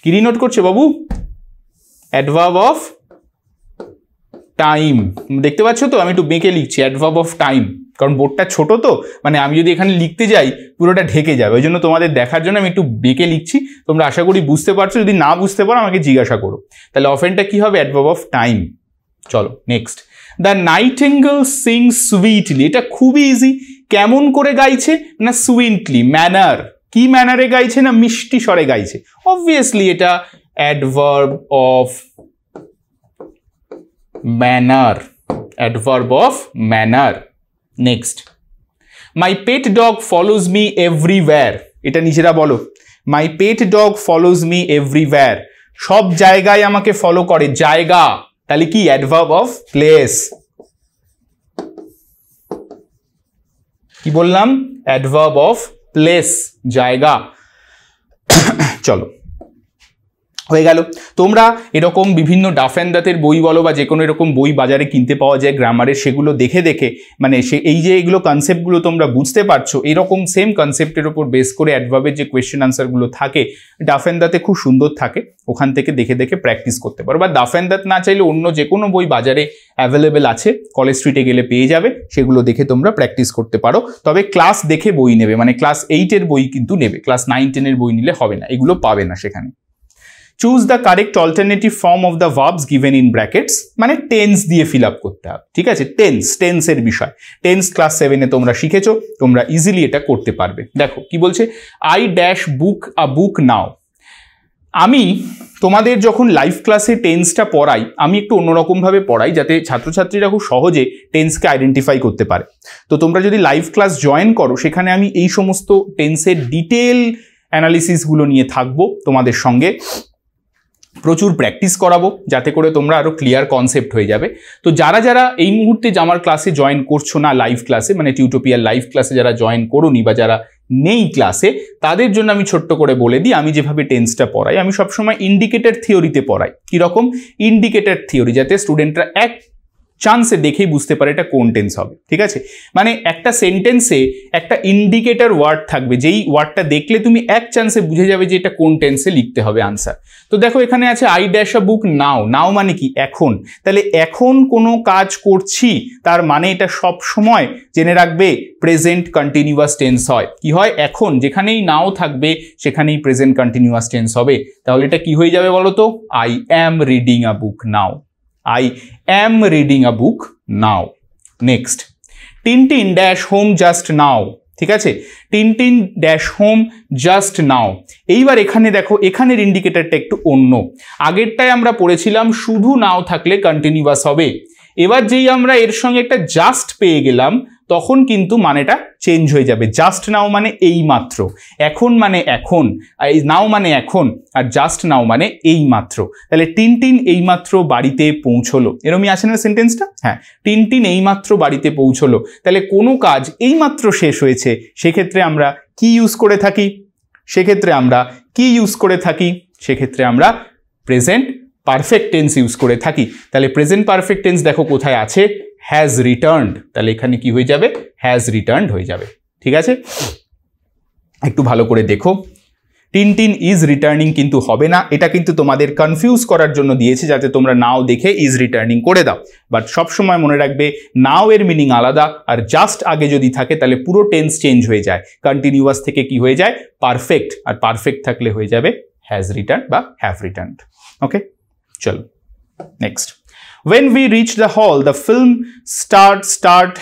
কি ডিনোট করছে বাবু, অ্যাডভার্ব অফ টাইম। দেখতে পাচ্ছ তো আমি একটু বেঁকে লিখছি, অ্যাডভার্ব অফ টাইম, কারণ বোর্ডটা ছোট তো, মানে আমি যদি এখানে লিখতে যাই পুরোটা ঢেকে যাবে, ওই জন্য তোমাদের দেখার জন্য আমি একটু বেঁকে লিখছি। তোমরা আশা করি বুঝতে পারছো, যদি না বুঝতে পারো আমাকে জিজ্ঞাসা করো। তাহলে অফেনটা কি হবে, অ্যাডভার্ব অফ টাইম। চলো next, the nightingale Singh sweetly. এটা খুবই ইজি, কেমন করে গাইছে না সুইটলি, ম্যানার, কি ম্যানারে গাইছে না মিষ্টি স্বরে গাইছে, অবভিয়াসলি এটা adverb of manner, adverb of manner. Next, my pet dog follows me everywhere. এটা নিজেরা বলো, my pet dog follows me everywhere, সব জায়গায় আমাকে ফলো করে, জায়গা, তাহলে কি অ্যাডভার্ব অফ প্লেস। কি বললাম, অ্যাডভার্ব অফ প্লেস, জায়গা। চলো হয়ে গেল। তোমরা এরকম বিভিন্ন ডাফ অ্যান্ড দাঁতের বই বলো বা যে কোনো এরকম বই বাজারে কিনতে পাওয়া যায় গ্রামারের, সেগুলো দেখে দেখে মানে এই যে এইগুলো কনসেপ্টগুলো তোমরা বুঝতে পারছো, এরকম সেম কনসেপ্টের ওপর বেস করে অ্যাডভার্বের যে কোয়েশ্চেন আনসারগুলো থাকে ডাফ অ্যান্ড দাঁতে খুব সুন্দর থাকে, ওখান থেকে দেখে দেখে প্র্যাকটিস করতে পারো। বা ডাফ অ্যান্ড দাঁত না চাইলে অন্য যে কোনো বই বাজারে অ্যাভেলেবেল আছে, কলেজ স্ট্রিটে গেলে পেয়ে যাবে, সেগুলো দেখে তোমরা প্র্যাকটিস করতে পারো। তবে ক্লাস দেখে বই নেবে, মানে ক্লাস 8-এর বই কিন্তু নেবে, ক্লাস 9-10-এর বই নিলে হবে না, এগুলো পাবে না সেখানে। Choose the correct alternative form of the verbs given in brackets, মানে টেন্স দিয়ে ফিল আপ করতে হবে, ঠিক আছে। টেন্সের বিষয়, টেন্স ক্লাস 7-এ তোমরা শিখেছো, তোমরা ইজিলি এটা করতে পারবে। দেখো কি বলছে, আই ড্যাশ বুক আ বুক নাও। আমি তোমাদের যখন লাইভ ক্লাসে টেন্সটা পড়াই, আমি একটু অন্যরকমভাবে পড়াই যাতে ছাত্রছাত্রীরা খুব সহজে টেন্সকে আইডেন্টিফাই করতে পারে। তো তোমরা যদি লাইভ ক্লাস জয়েন করো, সেখানে আমি এই সমস্ত টেন্সের ডিটেল অ্যানালিসিসগুলো নিয়ে থাকবো তোমাদের সঙ্গে, প্রচুর প্র্যাকটিস করাবো যাতে করে তোমরা আরও ক্লিয়ার কনসেপ্ট হয়ে যাবে। তো যারা যারা এই মুহূর্তে আমার ক্লাসে জয়েন করছো না, লাইভ ক্লাসে মানে টিউটোপিয়ার লাইভ ক্লাসে যারা জয়েন করোনি বা যারা নেই ক্লাসে, তাদের জন্য আমি ছোট্ট করে বলে দিই, আমি যেভাবে টেন্সটা পড়াই, আমি সবসময় ইন্ডিকেটর থিওরিতে পড়াই। কীরকম ইন্ডিকেটর থিওরি, যাতে স্টুডেন্টরা এক চান্সে দেখেই বুঝতে পারে এটা কোন টেন্স হবে, ঠিক আছে। মানে একটা সেন্টেন্সে একটা ইন্ডিকেটর ওয়ার্ড থাকবে, যেই ওয়ার্ডটা দেখলে তুমি এক চান্সে বুঝে যাবে যে এটা কোন টেন্সে লিখতে হবে আনসার। তো দেখো এখানে আছে আই ড্যাশ আ বুক নাও। নাও মানে কি, এখন। তাহলে এখন কোনো কাজ করছি, তার মানে এটা সব সময় জেনে রাখবে প্রেজেন্ট কন্টিনিউয়াস টেন্স হয়। কি হয়, এখন, যেখানেই নাও থাকবে সেখানেই প্রেজেন্ট কন্টিনিউয়াস টেন্স হবে। তাহলে এটা কি হয়ে যাবে বলো তো, I am reading a book now. I am reading a book now. Next, Tintin dash home just now. ঠিক আছে, Tintin dash home just now. এইবার এখানে দেখো, এখানের ইন্ডিকেটরটা একটু অন্য। আগেরটায় আমরা পড়েছিলাম শুধু নাও থাকলে কন্টিনিউয়াস হবে। এবার যেই আমরা এর সঙ্গে একটা জাস্ট পেয়ে গেলাম, তখন কিন্তু মানেটা চেঞ্জ হয়ে যাবে। জাস্ট নাও মানে এই মাত্র, এখন মানে এখন, নাও মানে এখন, আর জাস্ট নাও মানে এই মাত্র। তাহলে টিনটিন এইমাত্র বাড়িতে পৌঁছলো, এরকমই আছে না সেন্টেন্সটা? হ্যাঁ, টিনটিন এইমাত্র বাড়িতে পৌঁছলো। তাহলে কোনো কাজ এইমাত্র শেষ হয়েছে, সেক্ষেত্রে আমরা কি ইউজ করে থাকি? সেক্ষেত্রে আমরা প্রেজেন্ট পারফেক্ট টেন্স ইউজ করে থাকি। তাহলে প্রেজেন্ট পারফেক্ট টেন্স দেখো কোথায় আছে, হ্যাজ রিটার্নড, তাহলে এখানে কি হয়ে যাবে, হ্যাজ রিটার্নড হয়ে যাবে। ঠিক আছে, একটু ভালো করে দেখো, টিনটিন ইজ রিটার্নিং কিন্তু হবে না, এটা কিন্তু তোমাদের কনফিউজ করার জন্য দিয়েছে যাতে তোমরা নাও দেখে ইজ রিটার্নিং করে দাও। বাট সবসময় মনে রাখবে নাও এর মিনিং আলাদা, আর জাস্ট আগে যদি থাকে তাহলে পুরো টেন্স চেঞ্জ হয়ে যায়, কন্টিনিউয়াস থেকে কি হয়ে যায় পারফেক্ট, আর পারফেক্ট থাকলে হয়ে যাবে হ্যাজ রিটার্ন বা হ্যাভ রিটার্নড। ওকে, চলো next. When we reached the hall, the film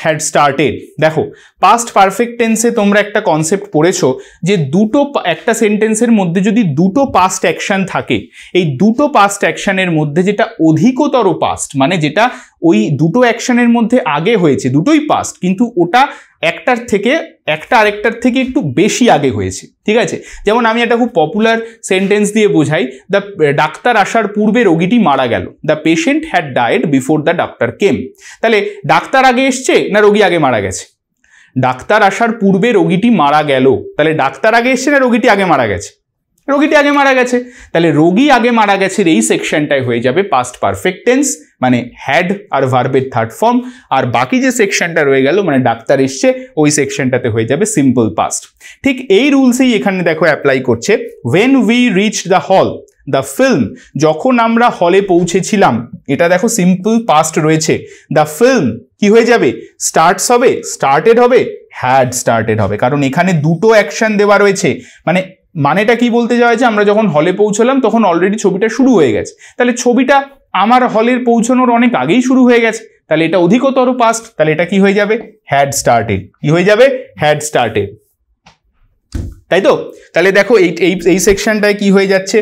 had started. দেখো পাস্ট পারফেক্ট টেন্সে তোমরা একটা কনসেপ্ট পড়েছো যে একটা সেন্টেন্সের মধ্যে যদি দুটো পাস্ট অ্যাকশন থাকে, এই দুটো পাস্ট অ্যাকশনের মধ্যে যেটা অধিকতর পাস্ট, মানে যেটা ওই দুটো অ্যাকশনের মধ্যে আগে হয়েছে, দুটোই পাস্ট, কিন্তু ওটা একটা আরেকটার থেকে একটু বেশি আগে হয়েছে। ঠিক আছে, যেমন আমি একটা খুব পপুলার সেন্টেন্স দিয়ে বোঝাই, ডাক্তার আসার পূর্বে রোগীটি মারা গেল, the patient had died before the doctor came. তাহলে ডাক্তার আগে এসছে না রোগী আগে মারা গেছে? ডাক্তার আসার পূর্বে রোগীটি মারা গেল, তাহলে ডাক্তার আগে এসছে না রোগীটি আগে মারা গেছে? রোগীটি আগে মারা গেছে, তাহলে রোগী আগে মারা গেছে এই সেকশনটাই হয়ে যাবে পাস্ট পারফেক্ট টেন্স, মানে হ্যাড আর ভার্বের থার্ড ফর্ম, আর বাকি যে সেকশনটা রয়ে গেল মানে ডাক্তার এসছে ওই সেকশনটাতে হয়ে যাবে সিম্পল পাস্ট। ঠিক এই রুলসেই এখানে দেখো অ্যাপ্লাই করছে। when we reached the hall, the film, যখন আমরা হলে পৌঁছেছিলাম, এটা দেখো সিম্পল পাস্ট রয়েছে, দ্য ফিল্ম কি হয়ে যাবে, স্টার্টস হবে, স্টার্টেড হবে, হ্যাড স্টার্টেড হবে, কারণ এখানে দুটো অ্যাকশন দেওয়া রয়েছে। মানেটা কি বলতে যাওয়া হয়েছে, আমরা যখন হলে পৌঁছলাম তখন অলরেডি ছবিটা শুরু হয়ে গেছে, তাহলে ছবিটা আমার হলের পৌঁছানোর অনেক আগেই শুরু হয়ে গেছে, তাহলে এটা অধিকতর পাস্ট, তাহলে এটা কি হয়ে যাবে, হ্যাড স্টার্টেড। কি হয়ে যাবে, হ্যাড স্টার্টেড, তাই তো? তাহলে দেখো এই সেকশনটায় কি হয়ে যাচ্ছে,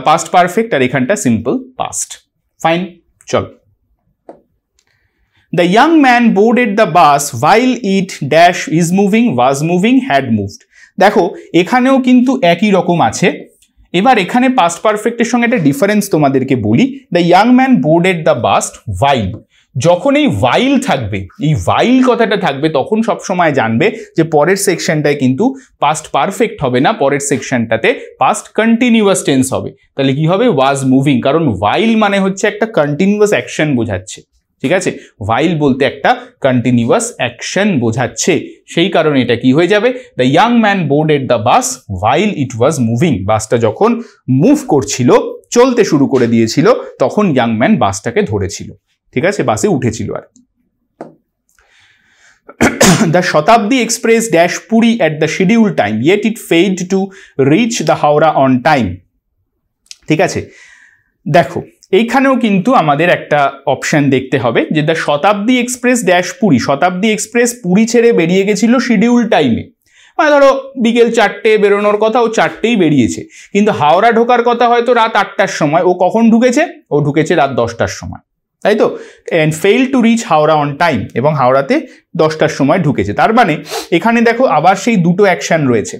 পাস্ট পারফেক্ট, আর এখানটা সিম্পল পাস্ট। ফাইন, চল। The young man boarded the bus while it dash is moving, was moving, had moved. দেখো এখানেও কিন্তু একই রকম আছে। এবার এখানে পাস্ট পারফেক্টের সঙ্গে একটা ডিফারেন্স তোমাদেরকে বলি। The young man boarded the bus while, যখন এই while থাকবে, এই while কথাটা থাকবে, তখন সবসময় জানবে যে পরের সেকশনটায় কিন্তু পাস্ট পারফেক্ট হবে না, পরের সেকশনটাতে পাস্ট কন্টিনিউয়াস টেন্স হবে। তাহলে কি হবে, ওয়াজ মুভিং, কারণ while মানে হচ্ছে একটা কন্টিনিউয়াস অ্যাকশন বোঝাচ্ছে। ঠিক আছে, while বলতে একটা কন্টিনিউয়াস অ্যাকশন বোঝাচ্ছে, সেই কারণে এটা কি হয়ে যাবে, the young man boarded the bus while it was moving. বাসটা যখন মুভ করছিল, চলতে শুরু করে দিয়েছিল, তখন ইয়াং ম্যান বাসটাকে ধরেছিল। ঠিক আছে, বাসে উঠেছিল আর। The Shatabdi express dash Puri at the schedule time, yet it failed to reach the Howrah on time. ঠিক আছে, দেখো এইখানেও কিন্তু আমাদের একটা অপশন দেখতে হবে যে the Shatabdi express dash Puri, Shatabdi express Puri ছেড়ে বেরিয়ে গেছিল শিডিউল টাইমে, মানে ধরো বিকেল 4টে বেরোনোর কথা, ও 4টেই বেরিয়েছে, কিন্তু হাওড়া ঢোকার কথা হয়তো রাত 8টার সময়, ও কখন ঢুকেছে, ও ঢুকেছে রাত 10টার সময়, তাই তো? And fail to reach Howrah on time, এবং হাওড়াতে 10টার সময় ঢুকেছে। তার মানে এখানে দেখো আবার সেই দুটো অ্যাকশন রয়েছে।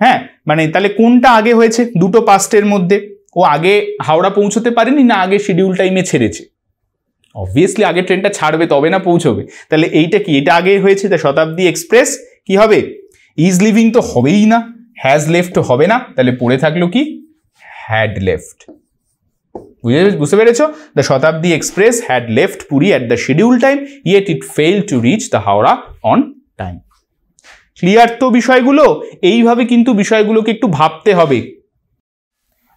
হ্যাঁ, মানে তাহলে কোনটা আগে হয়েছে দুটো পাস্টের মধ্যে? ও আগে হাওড়া পৌঁছতে পারেনি, না আগে শিডিউল টাইমে ছেড়েছে? অবভিয়াসলি আগে ট্রেনটা ছাড়বে তবে না পৌঁছবে, তাহলে এইটা কি, এটা আগে হয়েছে। দ্য শতাব্দী এক্সপ্রেস কি হবে, ইজ লিভিং তো হবেই না, হ্যাজ লেফট হবে না, তাহলে পড়ে থাকলো কি, হ্যাড লেফট। বুঝতে পেরেছ? The Shatabdi express had left Puri at the schedule time, yet it fail to reach the Howrah on time. Clear তো বিষয়গুলো? এইভাবে কিন্তু বিষয়গুলোকে একটু ভাবতে হবে।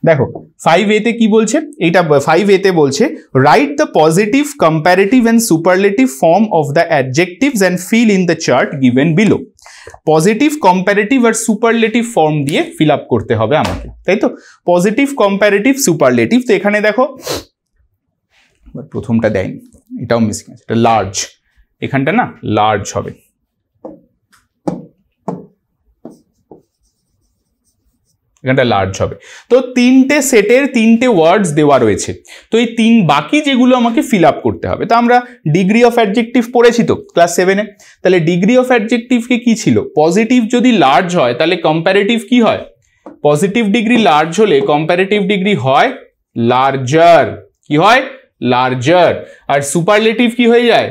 দেখো 5A কি বলছে, এইটা 5A বলছে, write the positive, comparative and superlative form of the adjectives and fill in the chart given below. Positive, comparative আর সুপারলেটিভ ফর্ম দিয়ে ফিল আপ করতে হবে আমাকে, তাই তো? Positive, comparative, superlative. তো এখানে দেখো প্রথমটা দেয়নি, এটাও মিসিং আছে, এটা লার্জ, এখানটা না লার্জ হবে, এখানটা লার্জ হবে। তো 3টে সেটের 3টে ওয়ার্ডস দেওয়া রয়েছে, তো এই বাকি যেগুলো আমাকে ফিল আপ করতে হবে। তো আমরা ডিগ্রি অফ অ্যাডজেক্টিভ পড়েছি তো ক্লাস 7-এ, তাহলে ডিগ্রি অফ অ্যাডজেক্টিভকে কি ছিল, পজিটিভ যদি লার্জ হয় তাহলে কম্প্যারেটিভ কি হয়, পজিটিভ ডিগ্রি লার্জ হলে কম্প্যারেটিভ ডিগ্রি হয় লার্জার, কি হয়, লার্জার। আর সুপারলেটিভ কি হয়ে যায়,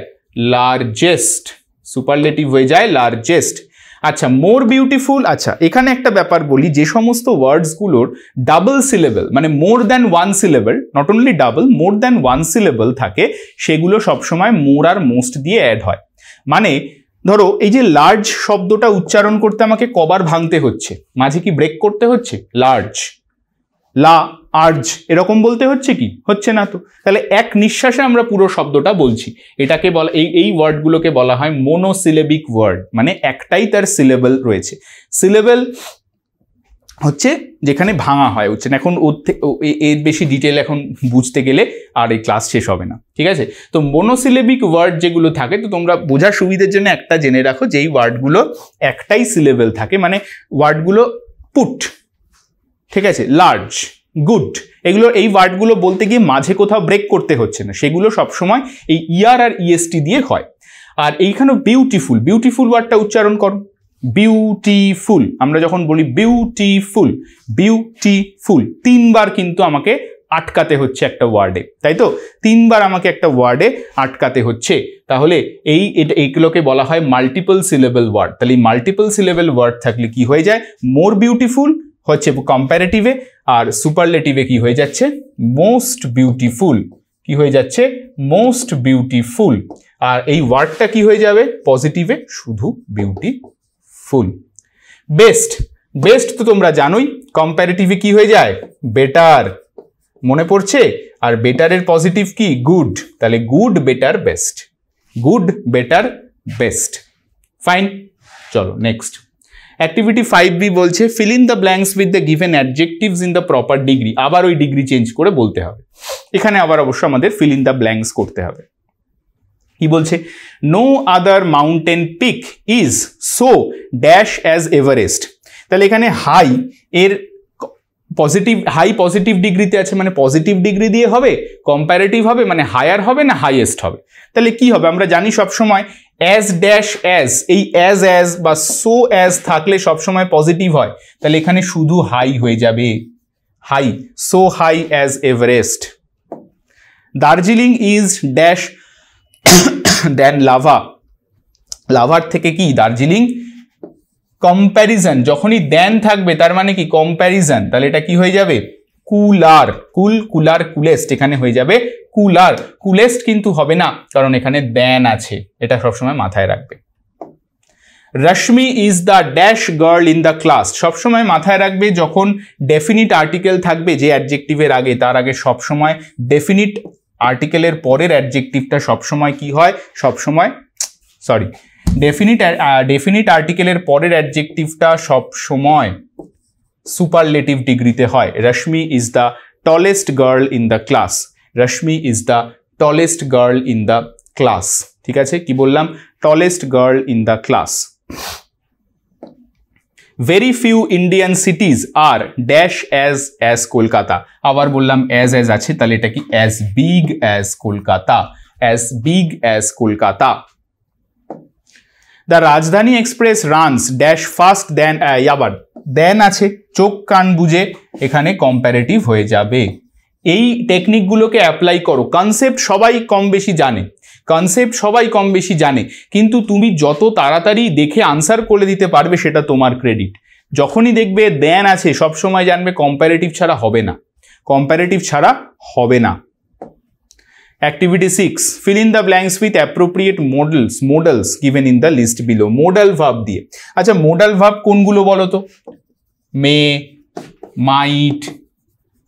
লার্জেস্ট, সুপারলেটিভ হয়ে যায় লার্জেস্ট। আচ্ছা, মোর বিউটিফুল। আচ্ছা, এখানে একটা ব্যাপার বলি, যে সমস্ত ওয়ার্ডসগুলোর ডাবল সিলেবল মানে more than one syllable, not only double, more than one syllable থাকে, সেগুলো সবসময় মোর আর মোস্ট দিয়ে অ্যাড হয়। মানে ধরো এই যে লার্জ শব্দটা উচ্চারণ করতে আমাকে কবার ভাঙতে হচ্ছে, মাঝে কি ব্রেক করতে হচ্ছে? লার্জ, লা, আর্জ এরকম বলতে হচ্ছে কি? হচ্ছে না তো। তাহলে এক নিঃশ্বাসে আমরা পুরো শব্দটা বলছি। এটাকে বলা, এই ওয়ার্ডগুলোকে বলা হয় মোনোসিলেবিক ওয়ার্ড, মানে একটাই তার সিলেবল রয়েছে। সিলেবল হচ্ছে যেখানে ভাঙা হয় উচ্চারণ। এখন এর বেশি ডিটেল এখন বুঝতে গেলে আর এই ক্লাস শেষ হবে না, ঠিক আছে? তো মোনোসিলেবিক ওয়ার্ড যেগুলো থাকে, তো তোমরা বোঝার সুবিধার জন্য একটা জেনে রাখো, যে এই ওয়ার্ডগুলো একটাই সিলেবল থাকে, মানে ওয়ার্ডগুলো পুট, ঠিক আছে, লার্জ, গুড, এগুলো এই ওয়ার্ডগুলো বলতে গিয়ে মাঝে কোথাও ব্রেক করতে হচ্ছে না, সেগুলো সবসময় এই ইআর আর ইএসটি দিয়ে হয়। আর এইখানে বিউটিফুল, বিউটিফুল ওয়ার্ডটা উচ্চারণ করো, বিউটিফুল। আমরা যখন বলি বিউটিফুল, বিউটিফুল, তিনবার কিন্তু আমাকে আটকাতে হচ্ছে একটা ওয়ার্ডে, তাই তো? তিনবার আমাকে একটা ওয়ার্ডে আটকাতে হচ্ছে। তাহলে এইগুলোকে বলা হয় মাল্টিপল সিলেবল ওয়ার্ড। তাহলে এই মাল্টিপল সিলেবল ওয়ার্ড থাকলে কি হয়ে যায়? মোর বিউটিফুল হচ্ছে কম্প্যারেটিভে, আর সুপারলেটিভে কি হয়ে যাচ্ছে? Most beautiful. কি হয়ে যাচ্ছে? Most beautiful. আর এই ওয়ার্ডটা কি হয়ে যাবে? পজিটিভে শুধু বিউটিফুল। বেস্ট, বেস্ট তো তোমরা জানোই, কম্প্যারেটিভে কি হয়ে যায়? বেটার, মনে পড়ছে? আর বেটারের পজিটিভ কি? গুড। তাহলে good, better, best, good, better, best. Fine, চলো নেক্সট। অ্যাক্টিভিটি 5B বলছে feel in the blanks with the given adjectives in the proper degree. আবার ওই ডিগ্রি চেঞ্জ করে বলতে হবে। এখানে আবার অবশ্য আমাদের ফিল ইন দ্য ব্ল্যাঙ্কস করতে হবে। কি বলছে? No other mountain peak is so dash as Everest. তাহলে এখানে হাই এর পজিটিভ, হাই পজিটিভ ডিগ্রিতে আছে, মানে পজিটিভ ডিগ্রি দিয়ে হবে, কম্প্যারেটিভ হবে মানে হায়ার হবে না হাইয়েস্ট হবে। তাহলে কি হবে? আমরা জানি সবসময় অ্যাজ ড্যাশ অ্যাজ, এই অ্যাজ বা সো অ্যাজ থাকলে সবসময় পজিটিভ হয়। তাহলে এখানে শুধু হাই হয়ে যাবে, high, so high as Everest. Darjeeling is dash then Lava. লাভার থেকে কি? দার্জিলিং কম্প্যারিজন। যখনই দেন থাকবে তার মানে কি? কম্প্যারিজন। তাহলে এটা কি হয়ে যাবে? কুলার, কুল, কুলার, কুলেস্ট, এখানে হয়ে যাবে কুলার। কুলেস্ট কিন্তু হবে না, কারণ এখানে দেন আছে, এটা সবসময় মাথায় রাখবে। Rashmi is the dash girl in the class. সবসময় মাথায় রাখবে যখন ডেফিনিট আর্টিকেল থাকবে যে অ্যাডজেক্টিভের আগে, তার আগে সবসময় ডেফিনিট আর্টিকেলের পরের অ্যাডজেক্টিভটা সবসময় কি হয়? সবসময় ডেফিনিট আর্টিকেলের পরের অ্যাডজেক্টিভটা সবসময় সুপারলেটিভ ডিগ্রিতে হয়। Rashmi is the tallest girl in the class. Rashmi is the tallest girl in the class. ঠিক আছে, কি বললাম? Tallest girl in the class. Very few Indian cities are dash as Kolkata. আবার বললাম অ্যাজ আছে, তাহলে এটা কি? As big as Kolkata, as big as Kolkata. The Rajdhani express runs dash fast than, আবার দেন আছে, চোখ কান বুঝে এখানে কম্প্যারেটিভ হয়ে যাবে। এই টেকনিকগুলোকে অ্যাপ্লাই করো। কনসেপ্ট সবাই কম বেশি জানে, কনসেপ্ট সবাই কম বেশি জানে, কিন্তু তুমি যত তাড়াতাড়ি দেখে আনসার করে দিতে পারবে সেটা তোমার ক্রেডিট। যখনই দেখবে দেন আছে সবসময় জানবে কম্প্যারেটিভ ছাড়া হবে না, কম্প্যারেটিভ ছাড়া হবে না। Activity 6, fill in the blanks with appropriate modals given in the list below. Modal verb দিয়ে। আচ্ছা, modal verb কোনগুলো বলো তো? মে, মাইট,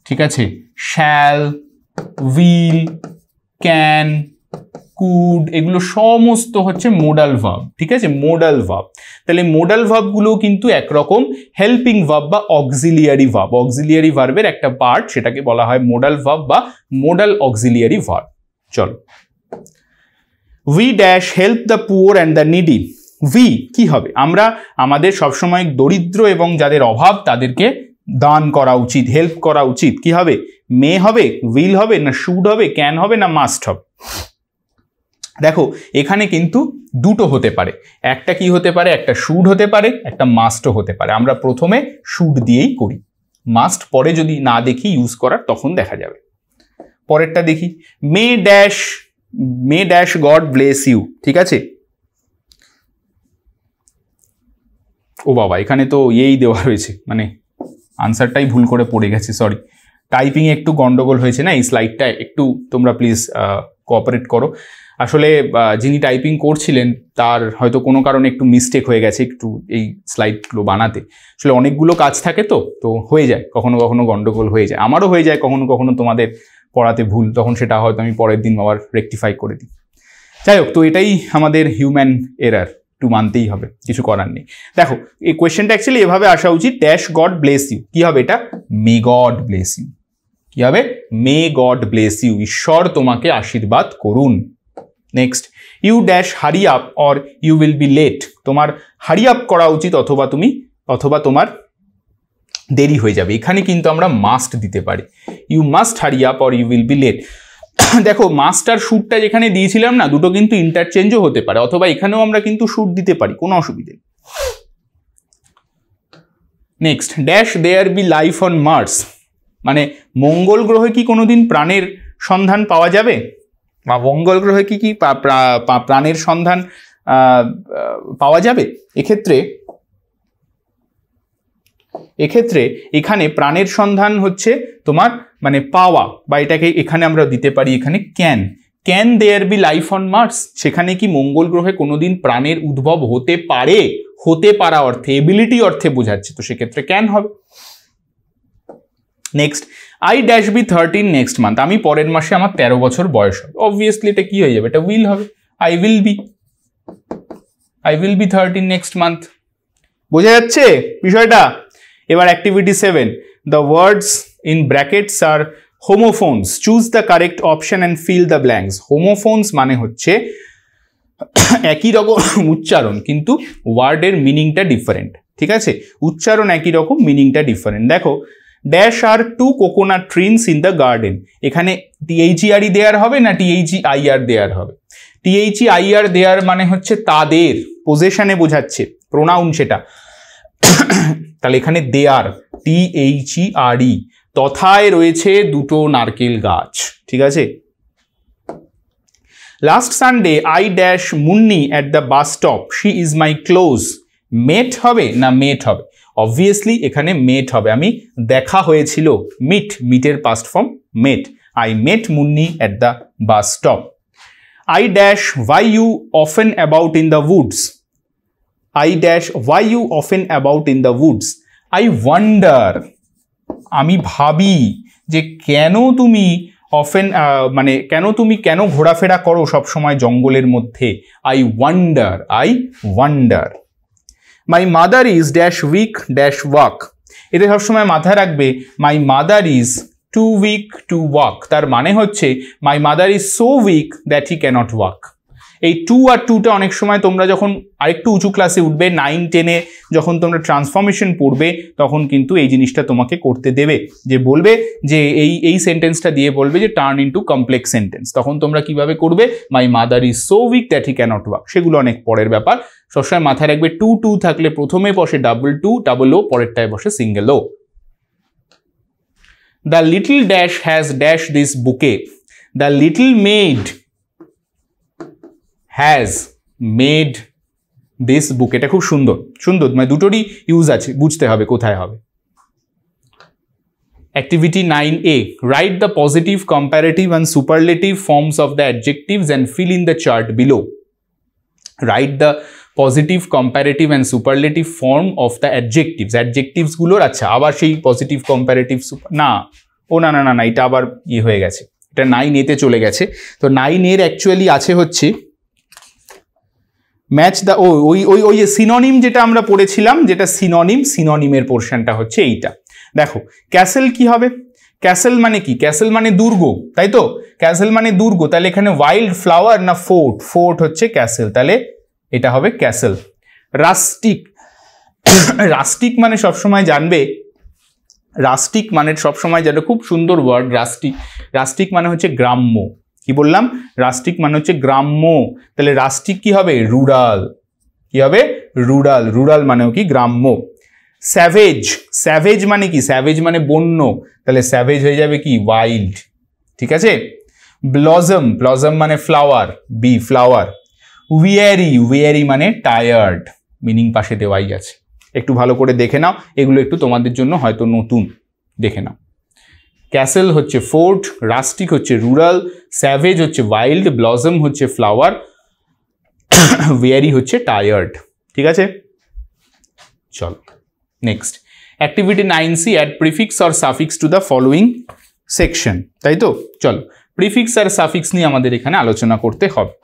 ঠিক আছে, শ্যাল, উইল, ক্যান, কুড, এগুলো সমস্ত হচ্ছে মোডাল ভার্ব। ঠিক আছে, মোডাল ভার্ব। তাহলে মোডাল ভার্বগুলো কিন্তু একরকম হেল্পিং ভার্ব বা অক্সিলিয়ারি ভার্ব। অক্সিলিয়ারি ভার্বের একটা পার্ট, সেটাকে বলা হয় মোডাল ভার্ব বা মোডাল অক্সিলিয়ারি ভার্ব। চলো, we dash help the poor and the needy. We কি হবে? আমরা আমাদের সবসময় দরিদ্র এবং যাদের অভাব তাদেরকে দান করা উচিত, হেল্প করা উচিত। কি হবে? মে হবে, উইল হবে, না শুড হবে, ক্যান হবে, না মাস্ট হবে? দেখো এখানে কিন্তু দুটো হতে পারে, একটা কি হতে পারে? একটা শুড হতে পারে, একটা মাস্টও হতে পারে। আমরা প্রথমে শুড দিয়েই করি, মাস্ট পরে যদি না দেখি ইউজ করার তখন দেখা যাবে। পরেরটা দেখি, মে ড্যাশ গড ব্লেস ইউ। ঠিক আছে, ও বাবা, এখানে তো এই দেওয়া রয়েছে, মানে আনসারটাই ভুল করে পড়ে গেছে, সরি। টাইপিং এ একটু গন্ডগোল হয়েছে না, এই স্লাইডটা একটু তোমরা প্লিজ কোঅপারেট করো। আসলে যিনি টাইপিং করছিলেন তার হয়তো কোনো কারণে একটু মিস্টেক হয়ে গেছে একটু এই স্লাইডগুলো বানাতে। আসলে অনেকগুলো কাজ থাকে তো হয়ে যায়, কখনো কখনো গন্ডগোল হয়ে যায়, আমারও হয়ে যায় কখনো কখনো তোমাদের পড়াতে ভুল, তখন সেটা হয়তো আমি পরের দিন আবার রেকটিফাই করে দিই। যাই হোক, তো এটাই আমাদের হিউম্যান এরার, একটু মানতেই হবে, কিছু করার নেই। দেখো এই কোয়েশ্চেনটা অ্যাকচুয়ালি এভাবে আসা উচিত, ড্যাশ গড ব্লেস ইউ, কি হবে এটা? May God bless you. কি হবে? মে গড ব্লেস ইউ, ঈশ্বর তোমাকে আশীর্বাদ করুন। Next, you dash hurry up or you will be late, তোমার হারি আপ করা উচিত অথবা তোমার দেরি হয়ে যাবে। এখানে কিন্তু আমরা মাস্ট দিতে পারি, you must hurry up or you will be late. দেখো মাস্ট আর শুডটা যেখানে দিয়েছিলাম না, দুটো কিন্তু ইন্টারচেঞ্জও হতে পারে, অথবা এখানেও আমরা কিন্তু শুড দিতে পারি, কোনো অসুবিধে। Next, dash there be life on Mars, মানে মঙ্গল গ্রহে কি কোনোদিন প্রাণের সন্ধান পাওয়া যাবে, বা মঙ্গল গ্রহে কি প্রাণের সন্ধান পাওয়া যাবে? এক্ষেত্রে এখানে প্রাণের সন্ধান হচ্ছে তোমার মানে পাওয়া, বা এটাকে এখানে আমরা দিতে পারি এখানে can there be life on Mars, সেখানে কি মঙ্গল গ্রহে কোনোদিন প্রাণের উদ্ভব হতে পারে, হতে পারা অর্থে, এবিলিটি অর্থে বোঝাচ্ছে, তো সেক্ষেত্রে ক্যান হবে। Next, I dash be 13 next month, আমি পরের মাসে আমার 13 বছর বয়স হবে। অবভিয়াসলি এটা কি হয়ে যাবে? এটা উইল হবে, I will be 13 next month. বোঝা যাচ্ছে বিষয়টা? এবার activity 7, the words in brackets are homophones, choose the correct option and fill the blanks. Homophones মানে হচ্ছে একই রকম উচ্চারণ কিন্তু ওয়ার্ডের মিনিংটা ডিফারেন্ট, ঠিক আছে? উচ্চারণ একই রকম, মিনিংটা ডিফারেন্ট। দেখো, dash are 2 coconut trees in the garden, এখানে THERE দেয়ার হবে না THEIR দেয়ার হবে? THEIR দেয়ার মানে হচ্ছে তাদের, পজেশনে বোঝাচ্ছে, প্রোনাউন সেটা, তাহলে এখানে দেয়ার, THERE, তথায় রয়েছে দুটো নারকেল গাছ, ঠিক আছে? Last Sunday I dash Munni at the bus stop, she is my close, met হবে না মেট হবে? অবভিয়াসলি এখানে মেট হবে, আমি দেখা হয়েছিল, মিটের past form met, I met Munni at the bus stop. I dash why you often about in the woods, I dash why you often about in the woods, I wonder, আমি ভাবি যে কেন তুমি অফেন মানে কেন ঘোরাফেরা করো সব সময় জঙ্গলের মধ্যে, I wonder. My mother is dash weak dash walk, এটা সবসময় মাথায় রাখবে, my mother is too weak to walk, তার মানে হচ্ছে my mother is so weak that he cannot walk। এই 2 আর 2টা অনেক সময় তোমরা যখন আরেকটু উঁচু ক্লাসে উঠবে, 9-10-এ যখন তোমরা ট্রান্সফরমেশন পড়বে, তখন কিন্তু এই জিনিসটা তোমাকে করতে দেবে, যে বলবে যে এই সেন্টেন্সটা দিয়ে বলবে যে টার্ন ইনটু কমপ্লেক্স সেন্টেন্স, তখন তোমরা কিভাবে করবে? My mother is so weak that he cannot walk, সেগুলো অনেক পরের ব্যাপার। সবসময় মাথায় রাখবে 2 থাকলে প্রথমে বসে ডাবল ও, পরেরটায় বসে single O. The little dash has dash this বুকে, the little maid has made this book, এটা খুব সুন্দর, মানে দুটোরই ইউজ আছে, বুঝতে হবে কোথায় হবে। Activity 9A, write the positive, comparative and superlative forms of the adjectives and fill in the chart below. Write the positive, comparative and superlative form of the adjectives, adjectives গুলোর, আচ্ছা আবার সেই পজিটিভ, কম্পারেটিভ, না এটা আবার হয়ে গেছে, এটা 9A তে চলে গেছে। তো 9A এর অ্যাকচুয়ালি আছে হচ্ছে ম্যাচ দ্য ওই যে সিনোনিম যেটা আমরা পড়েছিলাম, যেটা সিনোনিমের পোর্শনটা হচ্ছে এইটা। দেখো ক্যাসেল কি হবে? ক্যাসেল মানে কি? ক্যাসেল মানে দুর্গ, তাই তো? ক্যাসেল মানে দুর্গ, তাহলে এখানে ওয়াইল্ড ফ্লাওয়ার না ফোর্ট হচ্ছে ক্যাসেল, তাহলে এটা হবে ক্যাসেল। রাস্টিক মানে সবসময় জানবে, রাস্টিক মানে সবসময় জানবে, খুব সুন্দর ওয়ার্ড রাস্টিক মানে হচ্ছে গ্রাম্য। কি বললাম? রাস্টিক মানে হচ্ছে গ্রাম্য, তাহলে রাস্টিক কি হবে? রুরাল। কি হবে? রুরাল মানেও কি? গ্রাম্য। স্যাভেজ মানে কি? স্যাভেজ মানে বন্য, তাহলে স্যাভেজ হয়ে যাবে কি? ওয়াইল্ড, ঠিক আছে? ব্লজম মানে ফ্লাওয়ার, ফ্লাওয়ার। উইয়ারি মানে টায়ার্ড, মিনিং পাশে দেওয়াই আছে। একটু ভালো করে দেখে নাও, এগুলো একটু তোমাদের জন্য হয়তো নতুন, দেখে নাও। ক্যাসেল হচ্ছে ফোর্ট, রাস্টিক হচ্ছে রুরাল, স্যাভেজ হচ্ছে ওয়াইল্ড, ব্লসম হচ্ছে ফ্লাওয়ার, ওয়েরি হচ্ছে টায়ার্ড। ঠিক আছে, চলো next. Activity 9C, add prefix or suffix to the following section, তাই তো? চলো, প্রিফিক্স আর সাফিক্স নিয়ে আমাদের এখানে আলোচনা করতে হবে।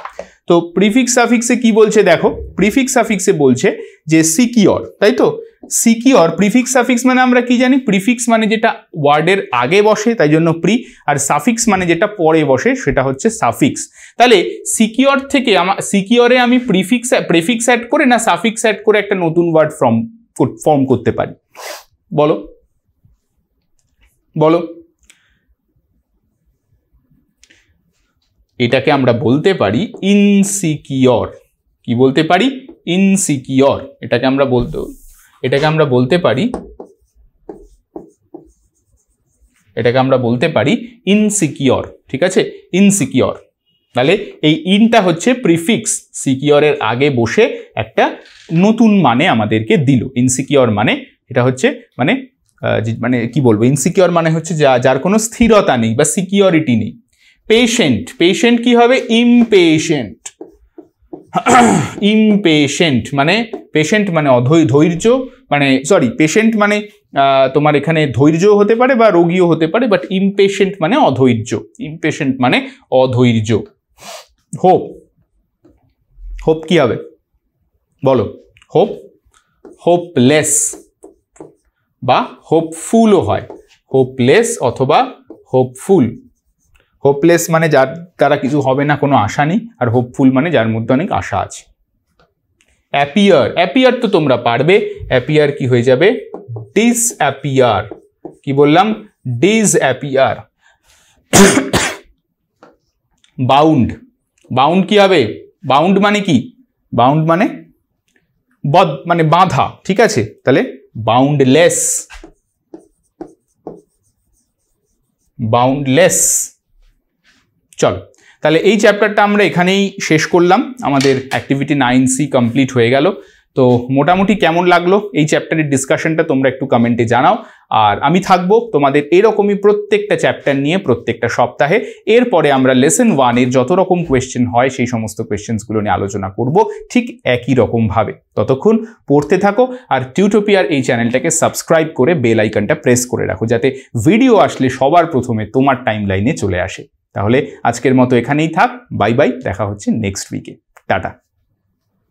তো প্রিফিক্স সাফিক্সে কি বলছে দেখো, প্রিফিক্স সাফিক্সে বলছে যে সিকিওর, তাই তো? সিকিওর, প্রিফিক্স সাফিক্স মানে আমরা কি জানি? প্রিফিক্স মানে যেটা ওয়ার্ডের আগে বসে, তাই জন্য প্রি, আর সাফিক্স মানে যেটা পরে বসে সেটা হচ্ছে সাফিক্স। তাহলে সিকিওর থেকে সিকিওরে আমি প্রিফিক্স অ্যাড করে না সাফিক্স অ্যাড করে একটা নতুন ওয়ার্ড ফর্ম করতে পারি? বলো বলো। এটাকে আমরা বলতে পারি ইনসিকিওর। কি বলতে পারি? ইনসিকিওর। এটাকে আমরা বলতে পারি ইনসিকিওর। ঠিক আছে, ইনসিকিওর। তাহলে এই ইনটা হচ্ছে প্রিফিক্স, সিকিওরের আগে বসে একটা নতুন মানে আমাদেরকে দিল। ইনসিকিওর মানে এটা হচ্ছে মানে কি বলবো, ইনসিকিওর মানে হচ্ছে যার কোনো স্থিরতা নেই বা সিকিউরিটি নেই। পেশেন্ট, পেশেন্ট কি হবে? ইমপেশেন্ট। ইমপেশেন্ট মানে, পেশেন্ট মানে ধৈর্য, মানে সরি, পেশেন্ট মানে তোমার এখানে ধৈর্য হতে পারে বা রোগীও হতে পারে, বাট ইমপেশেন্ট মানে অধৈর্য। ইমপেশেন্ট মানে অধৈর্য। হোপ, হোপ কি হবে বলো? হোপ, হোপলেস বা হোপফুলও হয়, হোপলেস অথবা হোপফুল। হোপলেস মানে যার দ্বারা কিছু হবে না, কোনো আশা নেই, আর হোপফুল মানে যার মধ্যে অনেক আশা আছে। অ্যাপিয়ার, অ্যাপিয়ার তো তোমরা পারবে, অ্যাপিয়ার কি হয়ে যাবে? ডিসঅ্যাপিয়ার। কি বললাম? ডিসঅ্যাপিয়ার। বাউন্ড, বাউন্ড কি হবে? বাউন্ড মানে কি? বাউন্ড মানে মানে বাঁধা। ঠিক আছে, তাহলে বাউন্ডলেস, বাউন্ডলেস। চলো, তাহলে এই চ্যাপ্টারটা আমরা এখানেই শেষ করলাম। আমাদের অ্যাক্টিভিটি 9C কমপ্লিট হয়ে গেল। তো মোটামুটি কেমন লাগলো এই চ্যাপ্টারের ডিসকাশনটা তোমরা একটু কমেন্টে জানাও। আর আমি থাকবো তোমাদের এরকমই প্রত্যেকটা চ্যাপ্টার নিয়ে প্রত্যেকটা সপ্তাহে। এরপরে আমরা লেসন 1-এর যত রকম কোয়েশ্চেন হয় সেই সমস্ত কোয়েশ্চেন্সগুলো নিয়ে আলোচনা করব ঠিক একই রকমভাবে। ততক্ষণ পড়তে থাকো, আর টিউটোপিয়ার এই চ্যানেলটাকে সাবস্ক্রাইব করে বেল আইকনটা প্রেস করে রাখো, যাতে ভিডিও আসলে সবার প্রথমে তোমার টাইম লাইনে চলে আসে। তাহলে আজকের মতো এখানেই থাক। বাই বাই, দেখা হচ্ছে নেক্সট উইকে। টাটা।